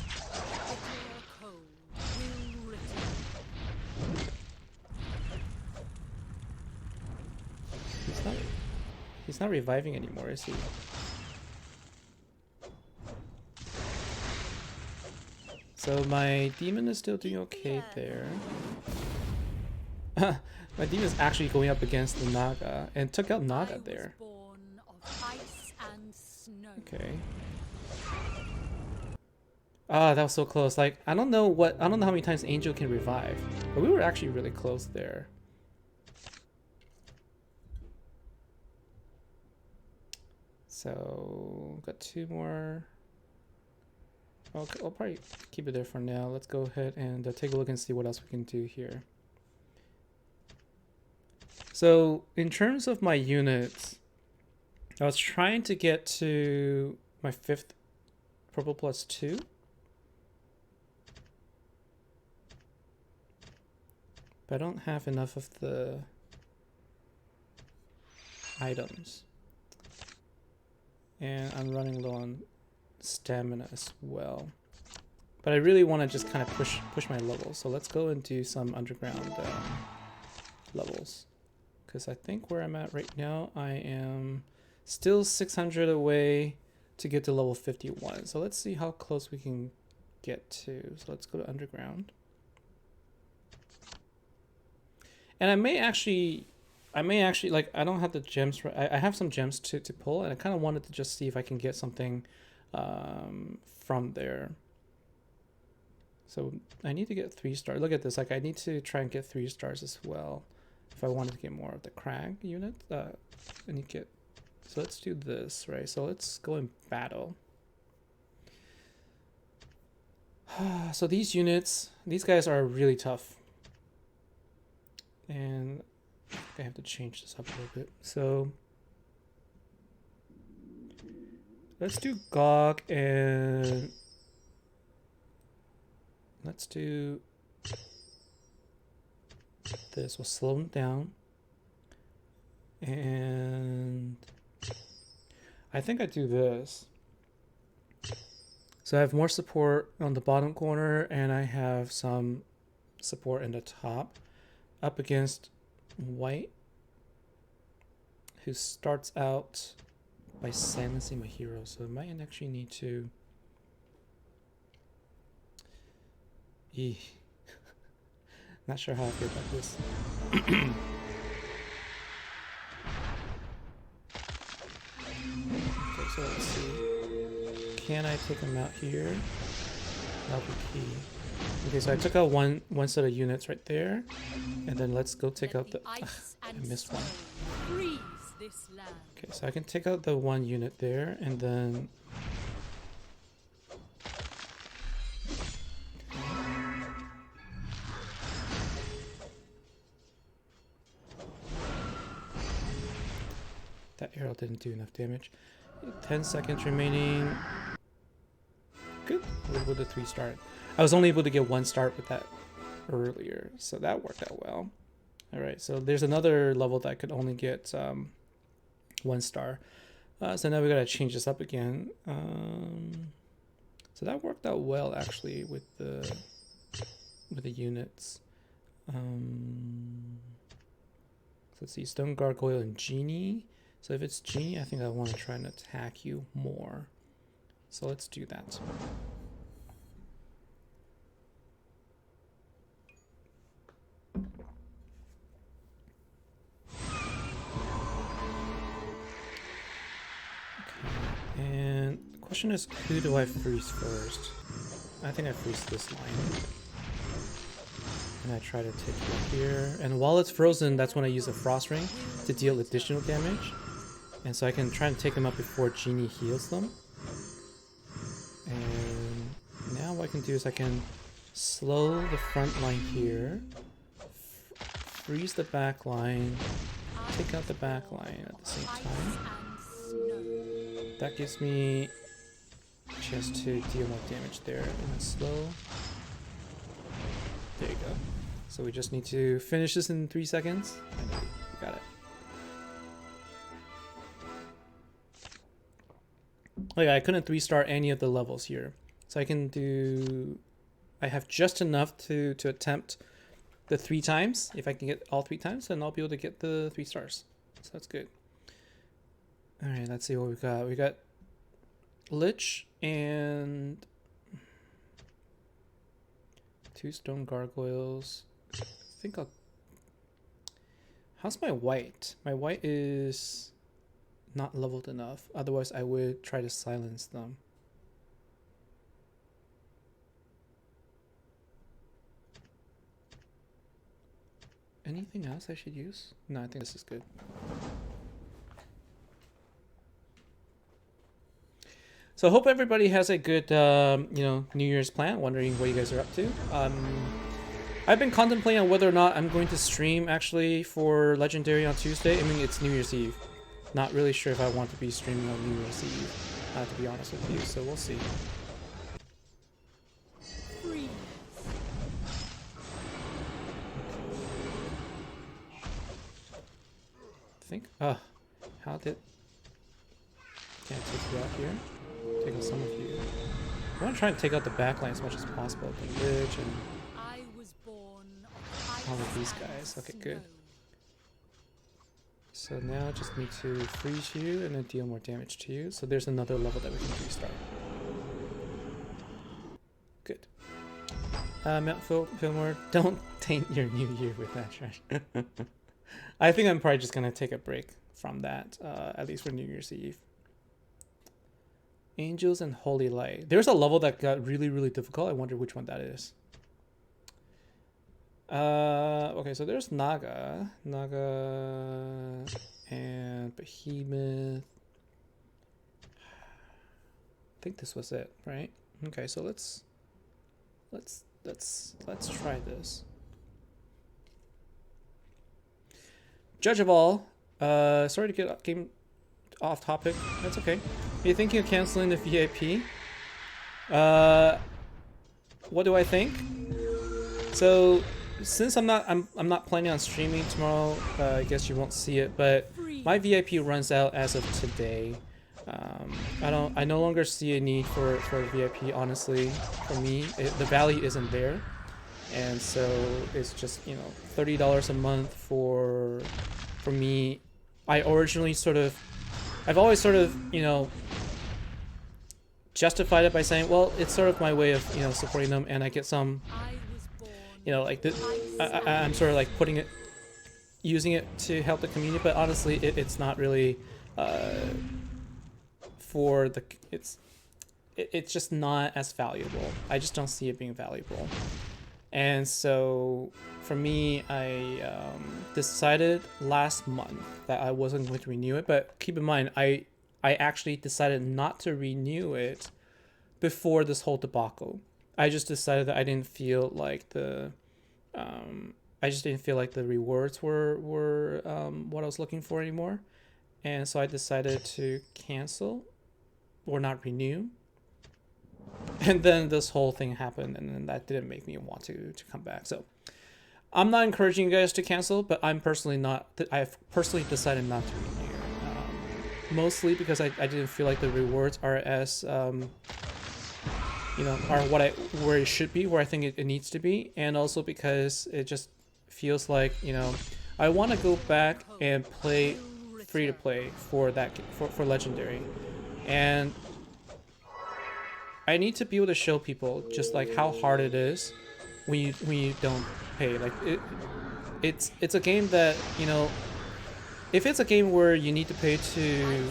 He's not reviving anymore, is he? So my demon is still doing okay there. My demon is actually going up against the Naga and took out Naga there. Okay. Ah, that was so close. Like, I don't know how many times Angel can revive, but we were actually really close there. So got two more. Okay, I'll probably keep it there for now. Let's go ahead and take a look and see what else we can do here. So in terms of my units, I was trying to get to my 5th purple +2. But I don't have enough of the items. And I'm running low on stamina as well. But I really want to just kind of push my levels. So let's go and do some underground levels. Because I think where I'm at right now, I am still 600 away to get to level 51. So let's see how close we can get to. So let's go to underground. And I may actually, like, I don't have the gems. I have some gems to pull, and I kind of wanted to just see if I can get something from there. So I need to get 3 stars. Look at this. Like, I need to try and get 3 stars as well. If I wanted to get more of the crag unit, I need to get. So let's do this, right? So let's go in battle. So these units, these guys are really tough. And I have to change this up a little bit. So let's do Gog, and let's do this. We'll slow them down. And I think I do this. So I have more support on the bottom corner, and I have some support in the top. Up against White, who starts out by silencing my hero, so I might actually need to. Not sure how I feel about this. Okay, so let's see. Can I take him out here? That'll be key. Okay, so I took out one set of units right there, and then let's go take out the. I missed one. Freeze this land. Okay, so I can take out the one unit there, and then. That arrow didn't do enough damage. 10 seconds remaining. Good. We're able to 3-star. I was only able to get 1 start with that earlier, so that worked out well. Alright, so there's another level that could only get 1 star. So now we gotta change this up again. So that worked out well actually with the units. So let's see, Stone Gargoyle and Genie. So if it's Genie, I think I want to try and attack you more. So let's do that. Okay. And the question is, who do I freeze first? I think I freeze this line. And I try to take it up here. And while it's frozen, that's when I use a Frost Ring to deal additional damage. And so I can try and take them up before Genie heals them. And now what I can do is I can slow the front line here, freeze the back line, take out the back line at the same time. That gives me a chance to deal more damage there. And then slow. There you go. So we just need to finish this in 3 seconds. And we got it. Oh yeah, I couldn't 3-star any of the levels here. So I can do... I have just enough to attempt the 3 times. If I can get all 3 times, then I'll be able to get the 3 stars. So that's good. Alright, let's see what we got. We got Lich and 2 Stone Gargoyles. I think I'll... How's my white? My white is not leveled enough. Otherwise, I would try to silence them. Anything else I should use? No, I think this is good. So I hope everybody has a good, New Year's plan. Wondering what you guys are up to. I've been contemplating on whether or not I'm going to stream actually for Legendary on Tuesday. I mean, it's New Year's Eve. Not really sure if I want to be streaming on New Year's Eve, to be honest with you. So we'll see. I think. How did? Can't take you out here. Take out some of you. I want to try and take out the backline as much as possible. The Lich and all of these guys. Okay, good. So now I just need to freeze you and then deal more damage to you. So there's another level that we can restart. Good. Mount Fillmore, don't taint your new year with that trash. I think I'm probably just going to take a break from that, at least for New Year's Eve. Angels and Holy Light. There's a level that got really, really difficult. I wonder which one that is. Okay, so there's Naga and Behemoth. I think this was it, right? Okay, so let's try this. Judge of all. Sorry to get game off topic. That's okay. Are you thinking of canceling the VIP? What do I think? So since I'm not planning on streaming tomorrow, I guess you won't see it, but my VIP runs out as of today. I no longer see a need for a VIP, honestly. For me, the value isn't there, and so it's just, you know, $30 a month for me. I've always sort of, you know, justified it by saying, well, it's sort of my way of, you know, supporting them, and I get some, you know, like I'm sort of like using it to help the community, but honestly, it's not really it's just not as valuable. I just don't see it being valuable. And so for me, I decided last month that I wasn't going to renew it. But keep in mind, I actually decided not to renew it before this whole debacle. I just decided that I didn't feel like the rewards were what I was looking for anymore. And so I decided to cancel or not renew. And then this whole thing happened, and then that didn't make me want to come back. So I'm not encouraging you guys to cancel, but I've personally decided not to renew. Mostly because I didn't feel like the rewards are as are where it should be, where I think it needs to be, and also because it just feels like I want to go back and play free to play for legendary, and I need to be able to show people just like how hard it is when you don't pay. Like it's a game that if it's a game where you need to pay to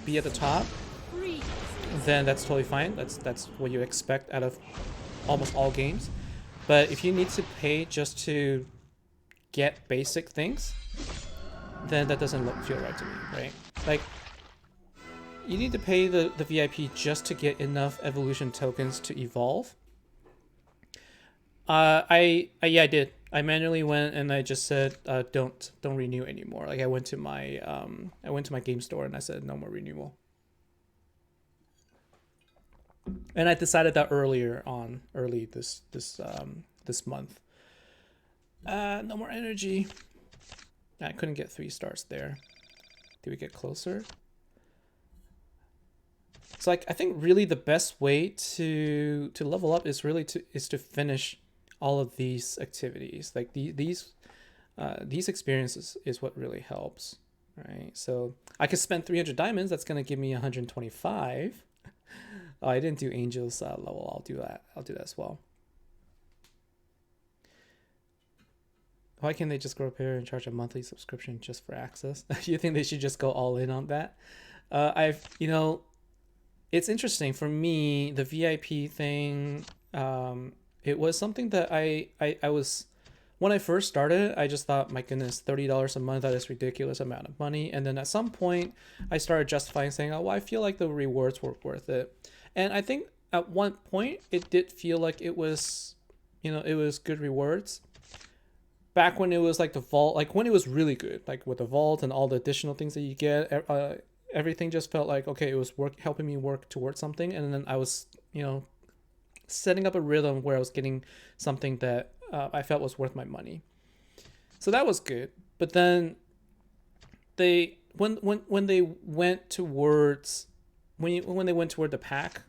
be at the top, then that's totally fine. That's what you expect out of almost all games. But if you need to pay just to get basic things, then that doesn't feel right to me, right? Like, you need to pay the VIP just to get enough evolution tokens to evolve. I did. I manually went and I just said don't renew anymore. Like I went to my game store and I said no more renewal. And I decided that early this month. No more energy. I couldn't get 3 stars there. Did we get closer? So like I think really the best way to level up is really to finish all of these activities. Like these experiences is what really helps, right? So I could spend 300 diamonds. That's gonna give me 125. Oh, I didn't do Angel's level. I'll do that. I'll do that as well. Why can't they just go up here and charge a monthly subscription just for access? You think they should just go all in on that? It's interesting for me, the VIP thing. It was something that I was, when I first started, I just thought, my goodness, $30 a month, that is a ridiculous amount of money. And then at some point I started justifying, saying, oh, well, I feel like the rewards were worth it. And I think at one point it did feel like it was, it was good rewards. Back when it was like the vault, like when it was really good, like with the vault and all the additional things that you get, everything just felt like, okay, it was helping me work towards something. And then I was, setting up a rhythm where I was getting something that I felt was worth my money. So that was good. But then when they went towards the pack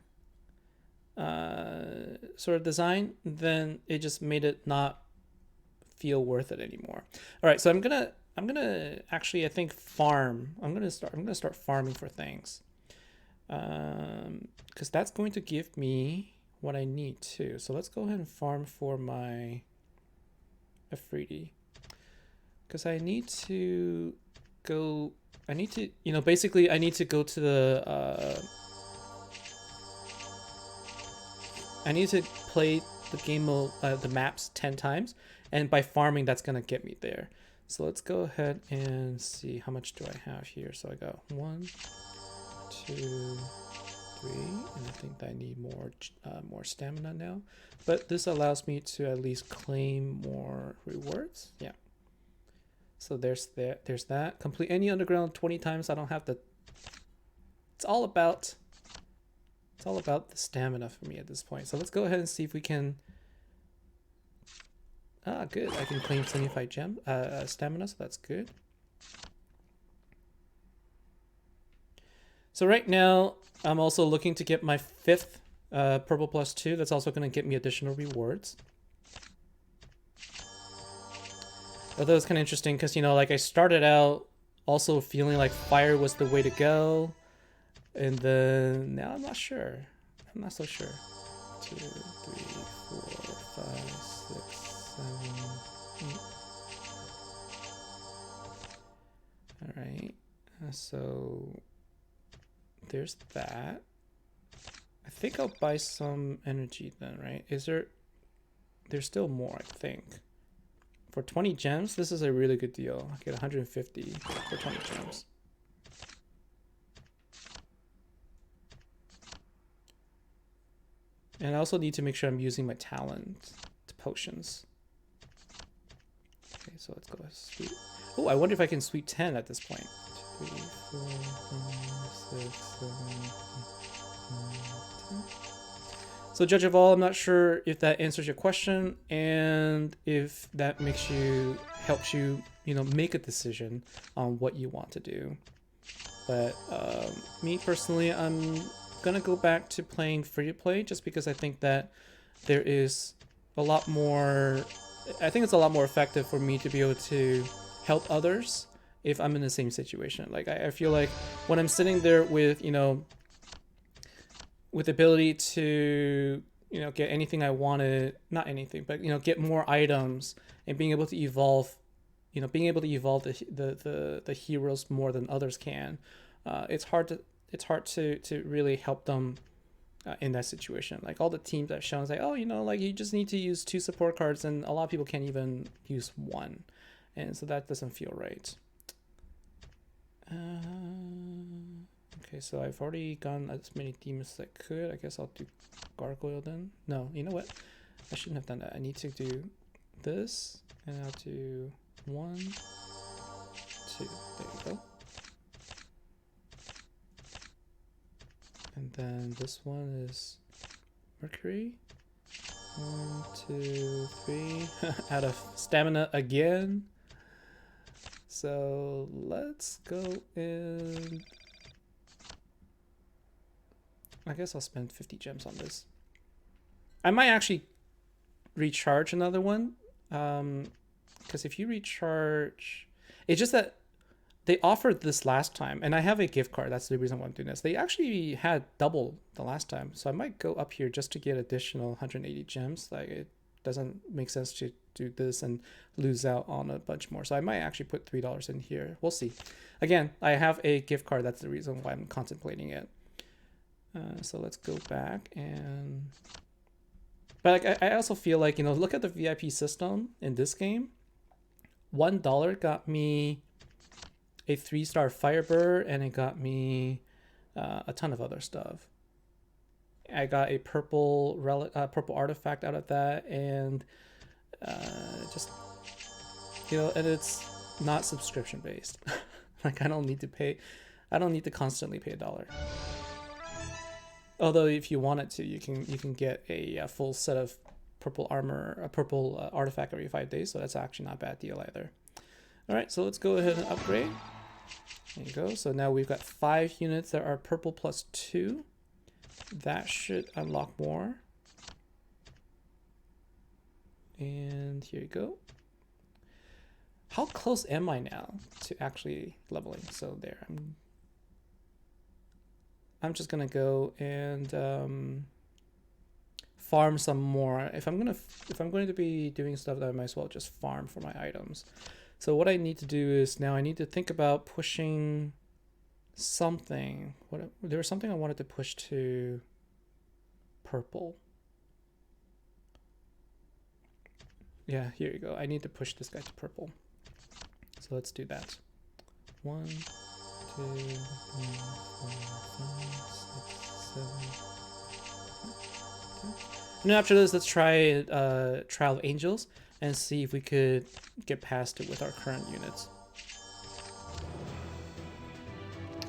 sort of design, then it just made it not feel worth it anymore. All right, so I'm gonna actually, I think, farm. I'm gonna start farming for things, because that's going to give me what I need too. So let's go ahead and farm for my Afridi, because I need to go. I need to, basically I need to go to the. I need to play the game mode, the maps 10 times, and by farming, that's gonna get me there. So let's go ahead and see, how much do I have here. So I got 1, 2, 3, and I think I need more stamina now. But this allows me to at least claim more rewards. Yeah. So there's that. Complete any underground 20 times. I don't have to. It's all about the stamina for me at this point. So let's go ahead and see if we can. Ah, good. I can claim 75 stamina, so that's good. So right now, I'm also looking to get my 5th purple +2. That's also going to get me additional rewards. Although it's kind of interesting because, like I started out also feeling like fire was the way to go. And then now I'm not sure. I'm not so sure. 2, 3, 4, 5, 6, 7, 8. All right. So there's that. think I'll buy some energy then, right? Is there... There's still more, I think. For 20 gems, this is a really good deal. I get 150 for 20 gems. And I also need to make sure I'm using my talent to potions. Okay, so let's go sweet. Oh, I wonder if I can sweep 10 at this point. 2, 3, 4, 5, 6, 7, 8, 9, 10. So judge of all, I'm not sure if that answers your question and if that makes you, helps you, you know, make a decision on what you want to do. But me personally, I'm gonna go back to playing free to play just because I think that there is a lot more, I think it's a lot more effective for me to be able to help others if I'm in the same situation. Like I feel like when I'm sitting there with, you know, with the ability to, you know, get anything I wanted, not anything, but, you know, get more items and being able to evolve, you know, being able to evolve the heroes more than others can. It's hard to really help them in that situation. Like all the teams I've shown is like, oh, you know, like you just need to use 2 support cards, and a lot of people can't even use 1, and so that doesn't feel right. Okay, so I've already gone as many demons as I could. I guess I'll do gargoyle then. No, you know what? I shouldn't have done that. I need to do this, and I'll do 1, 2. There you go. And then this one is Mercury. 1, 2, 3. Out of stamina again. So let's go in. I guess I'll spend 50 gems on this. I might actually recharge another one. Because if you recharge, it's just that they offered this last time, and I have a gift card. That's the reason why I'm doing this. They actually had double the last time, so I might go up here just to get additional 180 gems. Like, it doesn't make sense to do this and lose out on a bunch more. So I might actually put $3 in here. We'll see. Again, I have a gift card. That's the reason why I'm contemplating it. So let's go back and... But like, I also feel like, you know, look at the VIP system in this game. $1 got me a 3-star Firebird, and it got me a ton of other stuff. I got a purple relic, purple artifact out of that, and just, you know, and it's not subscription based. Like I don't need to constantly pay $1. Although if you wanted to, you can get a full set of purple armor, a purple artifact every 5 days. So that's actually not a bad deal either. All right, so let's go ahead and upgrade. There you go. So now we've got 5 units that are purple plus 2. That should unlock more. And here you go. How close am I now to actually leveling? So there, I'm just gonna go and farm some more. If I'm going to be doing stuff, that I might as well just farm for my items. So what I need to do is now I need to think about pushing something. There was something I wanted to push to purple. Yeah, here you go. I need to push this guy to purple. So let's do that. 1, 2, 3, 4, 5, 6, 7. And after this, let's try Trial of Angels and see if we could get past it with our current units.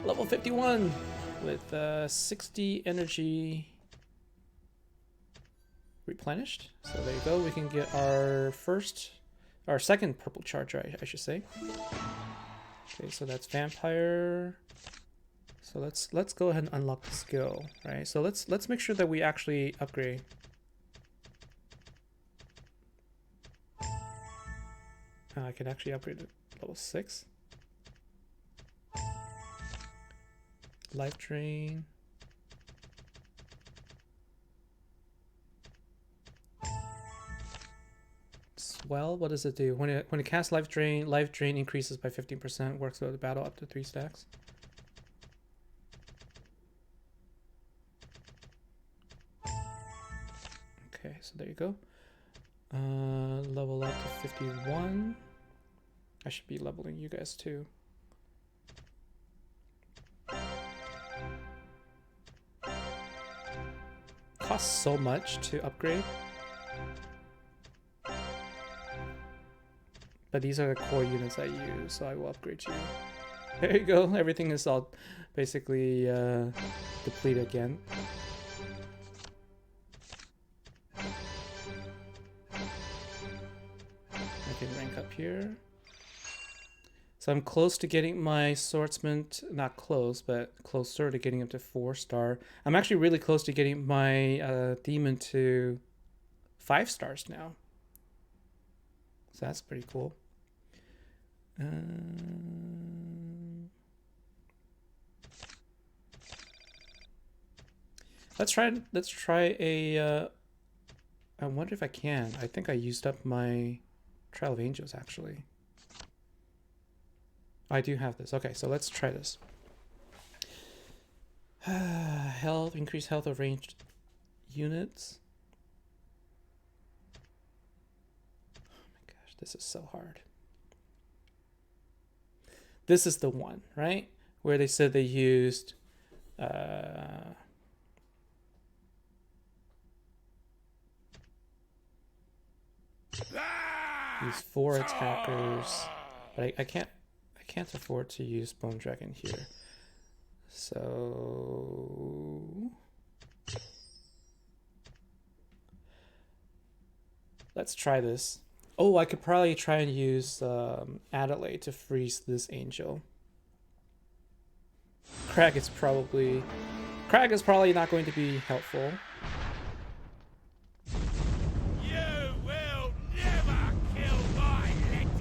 Level 51 with 60 energy replenished. So there you go. We can get our second purple charger, I should say. Okay, so that's vampire. So let's go ahead and unlock the skill, right? So let's make sure that we actually upgrade. I can actually upgrade to level 6. Life drain. Swell, what does it do? When it casts life drain increases by 15%, works throughout the battle up to 3 stacks. so there you go. Level up to 51. I should be leveling you guys too. Costs so much to upgrade. But these are the core units I use, so I will upgrade you. There you go, everything is all basically depleted again. I can rank up here. So I'm close to getting my swordsman, not close, but closer to getting up to 4-star. I'm actually really close to getting my demon to 5 stars now. So that's pretty cool. Let's try a I wonder if I can. I think I used up my Trial of Angels actually. I do have this. Okay, so let's try this. Health, increase health of ranged units. Oh my gosh, this is so hard. This is the one, right? Where they said they used use 4 attackers, but I can't afford to use Bone Dragon here. So let's try this. Oh, I could probably try and use Adelaide to freeze this angel. Crag is probably not going to be helpful. You will never kill my legend.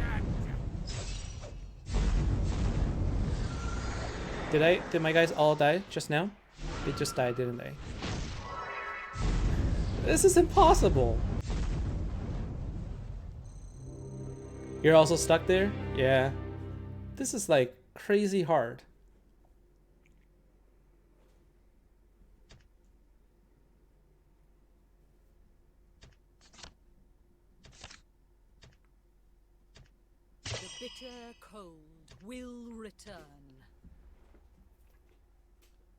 Did my guys all die just now? They just died, didn't they? This is impossible. You're also stuck there? Yeah. This is like crazy hard. The bitter cold will return.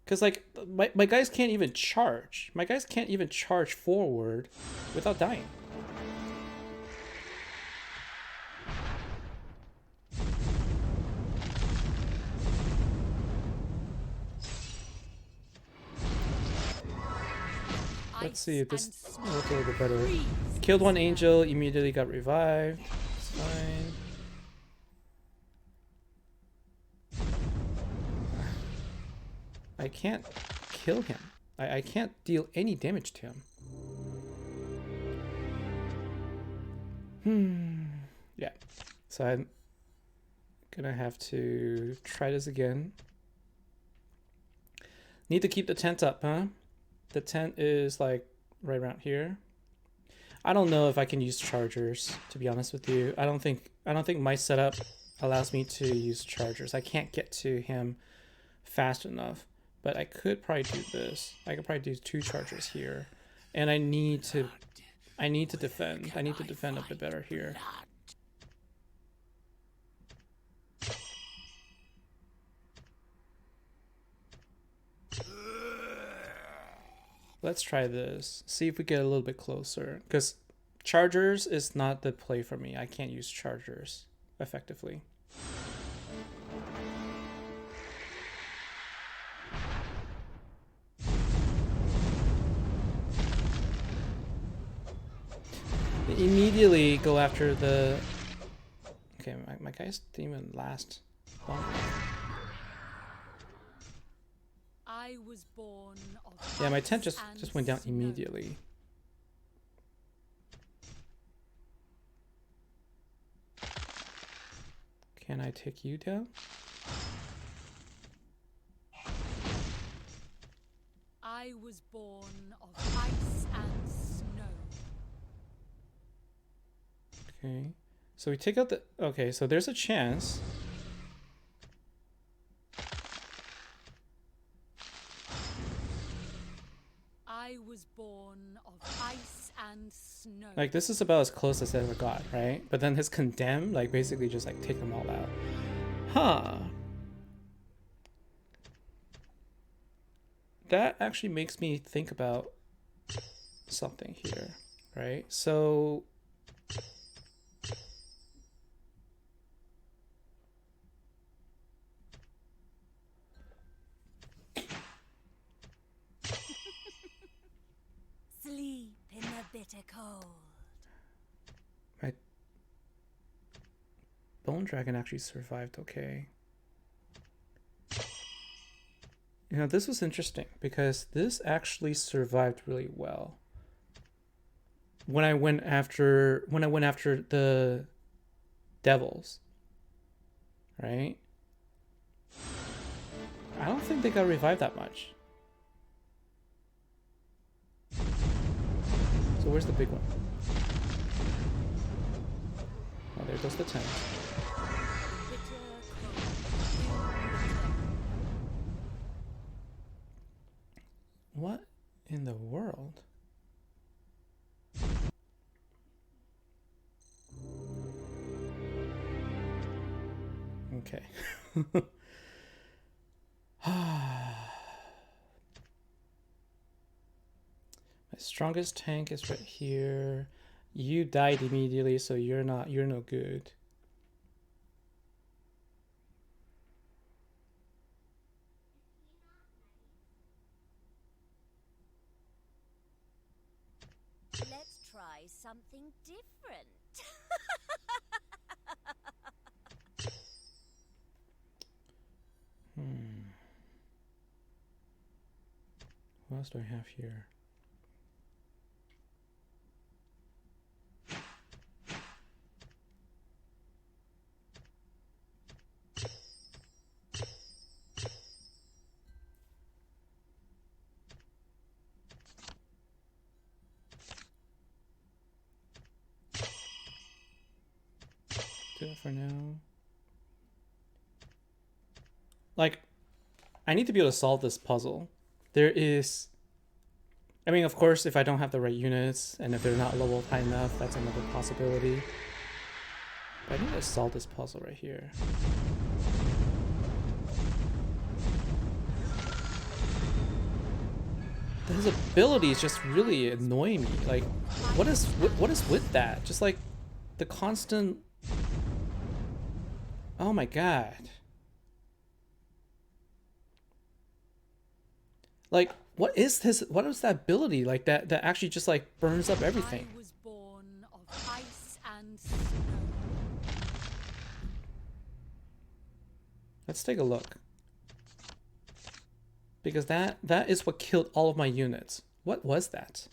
Because like my guys can't even charge. My guys can't even charge forward without dying. Let's see if this looks a little bit better. Killed one angel, immediately got revived. It's fine. I can't kill him. I can't deal any damage to him. Yeah. So I'm gonna have to try this again. Need to keep the tent up, huh? The tent is like right around here. I don't know if I can use chargers, to be honest with you. I don't think my setup allows me to use chargers. I can't get to him fast enough. But I could probably do this. I could probably do 2 chargers here. And I need to defend. I need to defend a bit better here. Let's try this. See if we get a little bit closer. Because chargers is not the play for me. I can't use chargers effectively. Immediately go after the... Okay, my guys didn't even last long enough. I was born of Yeah, my tent ice just went down snow. immediately. Can I take you down? I was born of ice and snow. Okay. So we take out the... Okay, so there's a chance. I was born of ice and snow. Like, this is about as close as I ever got, right? But then his condemn, like, basically just, like, take them all out. Huh. That actually makes me think about something here, right? So... Sleep in the bitter cold. my Bone Dragon actually survived okay. You know, this was interesting because this actually survived really well. When I went after the devils, right? I don't think they got revived that much. So where's the big one? Oh, there goes the tent. What in the world? Okay. My strongest tank is right here. You died immediately, so you're no good. Let's try something different. What else do I have here? Do it for now. Like, I need to be able to solve this puzzle. There is... I mean, of course, if I don't have the right units, and if they're not leveled high enough, that's another possibility. But I need to solve this puzzle right here. His abilities just really annoy me. Like, what is with that? Just like the constant... Oh my god. Like, what is this? What is that ability like that actually just like burns up everything? I was born of ice and snow. Let's take a look. Because that is what killed all of my units. What was that?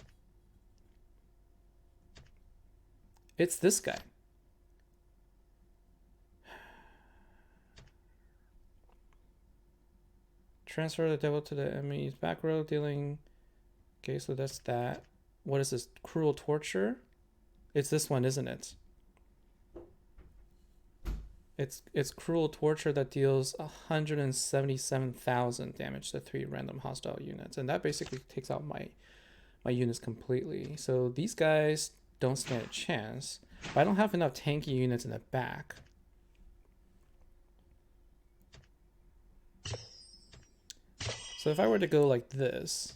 It's this guy. Transfer the devil to the enemy's back row, dealing... Okay, so that's that. What is this? Cruel torture? It's this one, isn't it? It's cruel torture that deals 177,000 damage to 3 random hostile units, and that basically takes out my units completely. So these guys don't stand a chance, but I don't have enough tanky units in the back. So if I were to go like this,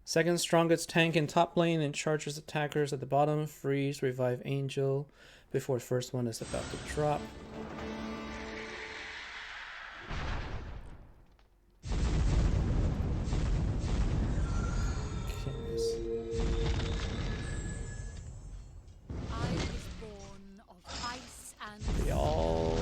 second strongest tank in top lane and charges attackers at the bottom, freeze, revive angel before first one is about to drop. I was born of ice and They all...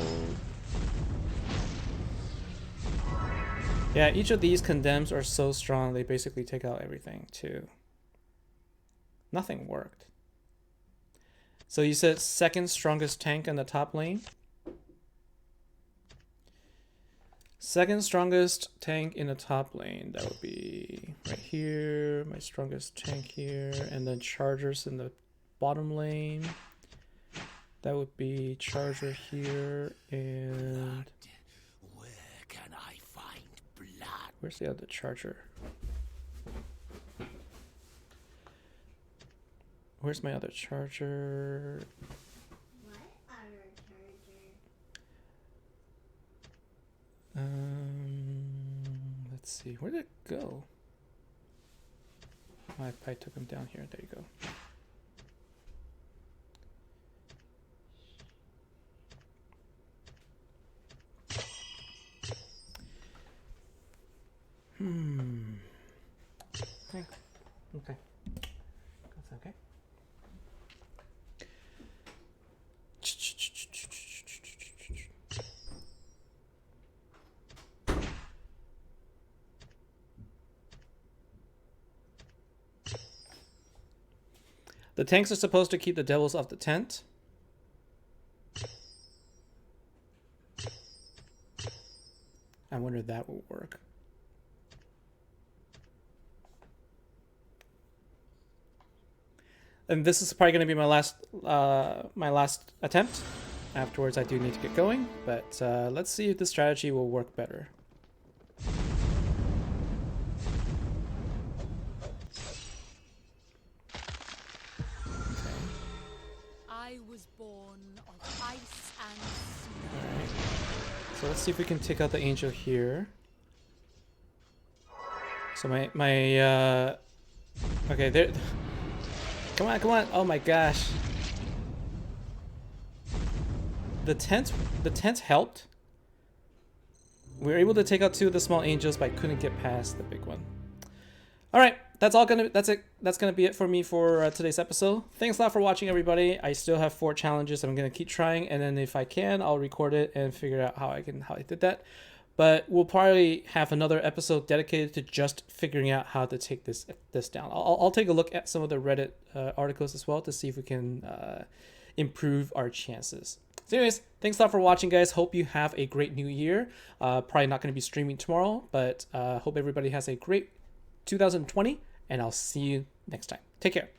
Yeah, each of these condemns are so strong, they basically take out everything too. Nothing worked. So you said second strongest tank in the top lane? Second strongest tank in the top lane, that would be right here, my strongest tank here, and then chargers in the bottom lane. That would be charger here, and... Where can I find blood? Where's the other charger? Where's my other charger? What other charger? Let's see. Where did it go? I probably took him down here. There you go. Okay. Okay. That's okay. The tanks are supposed to keep the devils off the tent. I wonder if that will work. And this is probably going to be my last attempt. Afterwards, I do need to get going, but let's see if the strategy will work better. I was born of ice and snow. All right. So let's see if we can take out the angel here. So my okay, there. Come on, come on. Oh my gosh. The tent helped. We were able to take out 2 of the small angels, but I couldn't get past the big one. All right, that's it. That's gonna be it for me for today's episode. Thanks a lot for watching, everybody. I still have 4 challenges. I'm gonna keep trying, and then if I can, I'll record it and figure out how I did that. But we'll probably have another episode dedicated to just figuring out how to take this down. I'll take a look at some of the Reddit articles as well to see if we can improve our chances. So anyways, thanks a lot for watching, guys. Hope you have a great new year. Probably not going to be streaming tomorrow, but hope everybody has a great 2020, and I'll see you next time. Take care.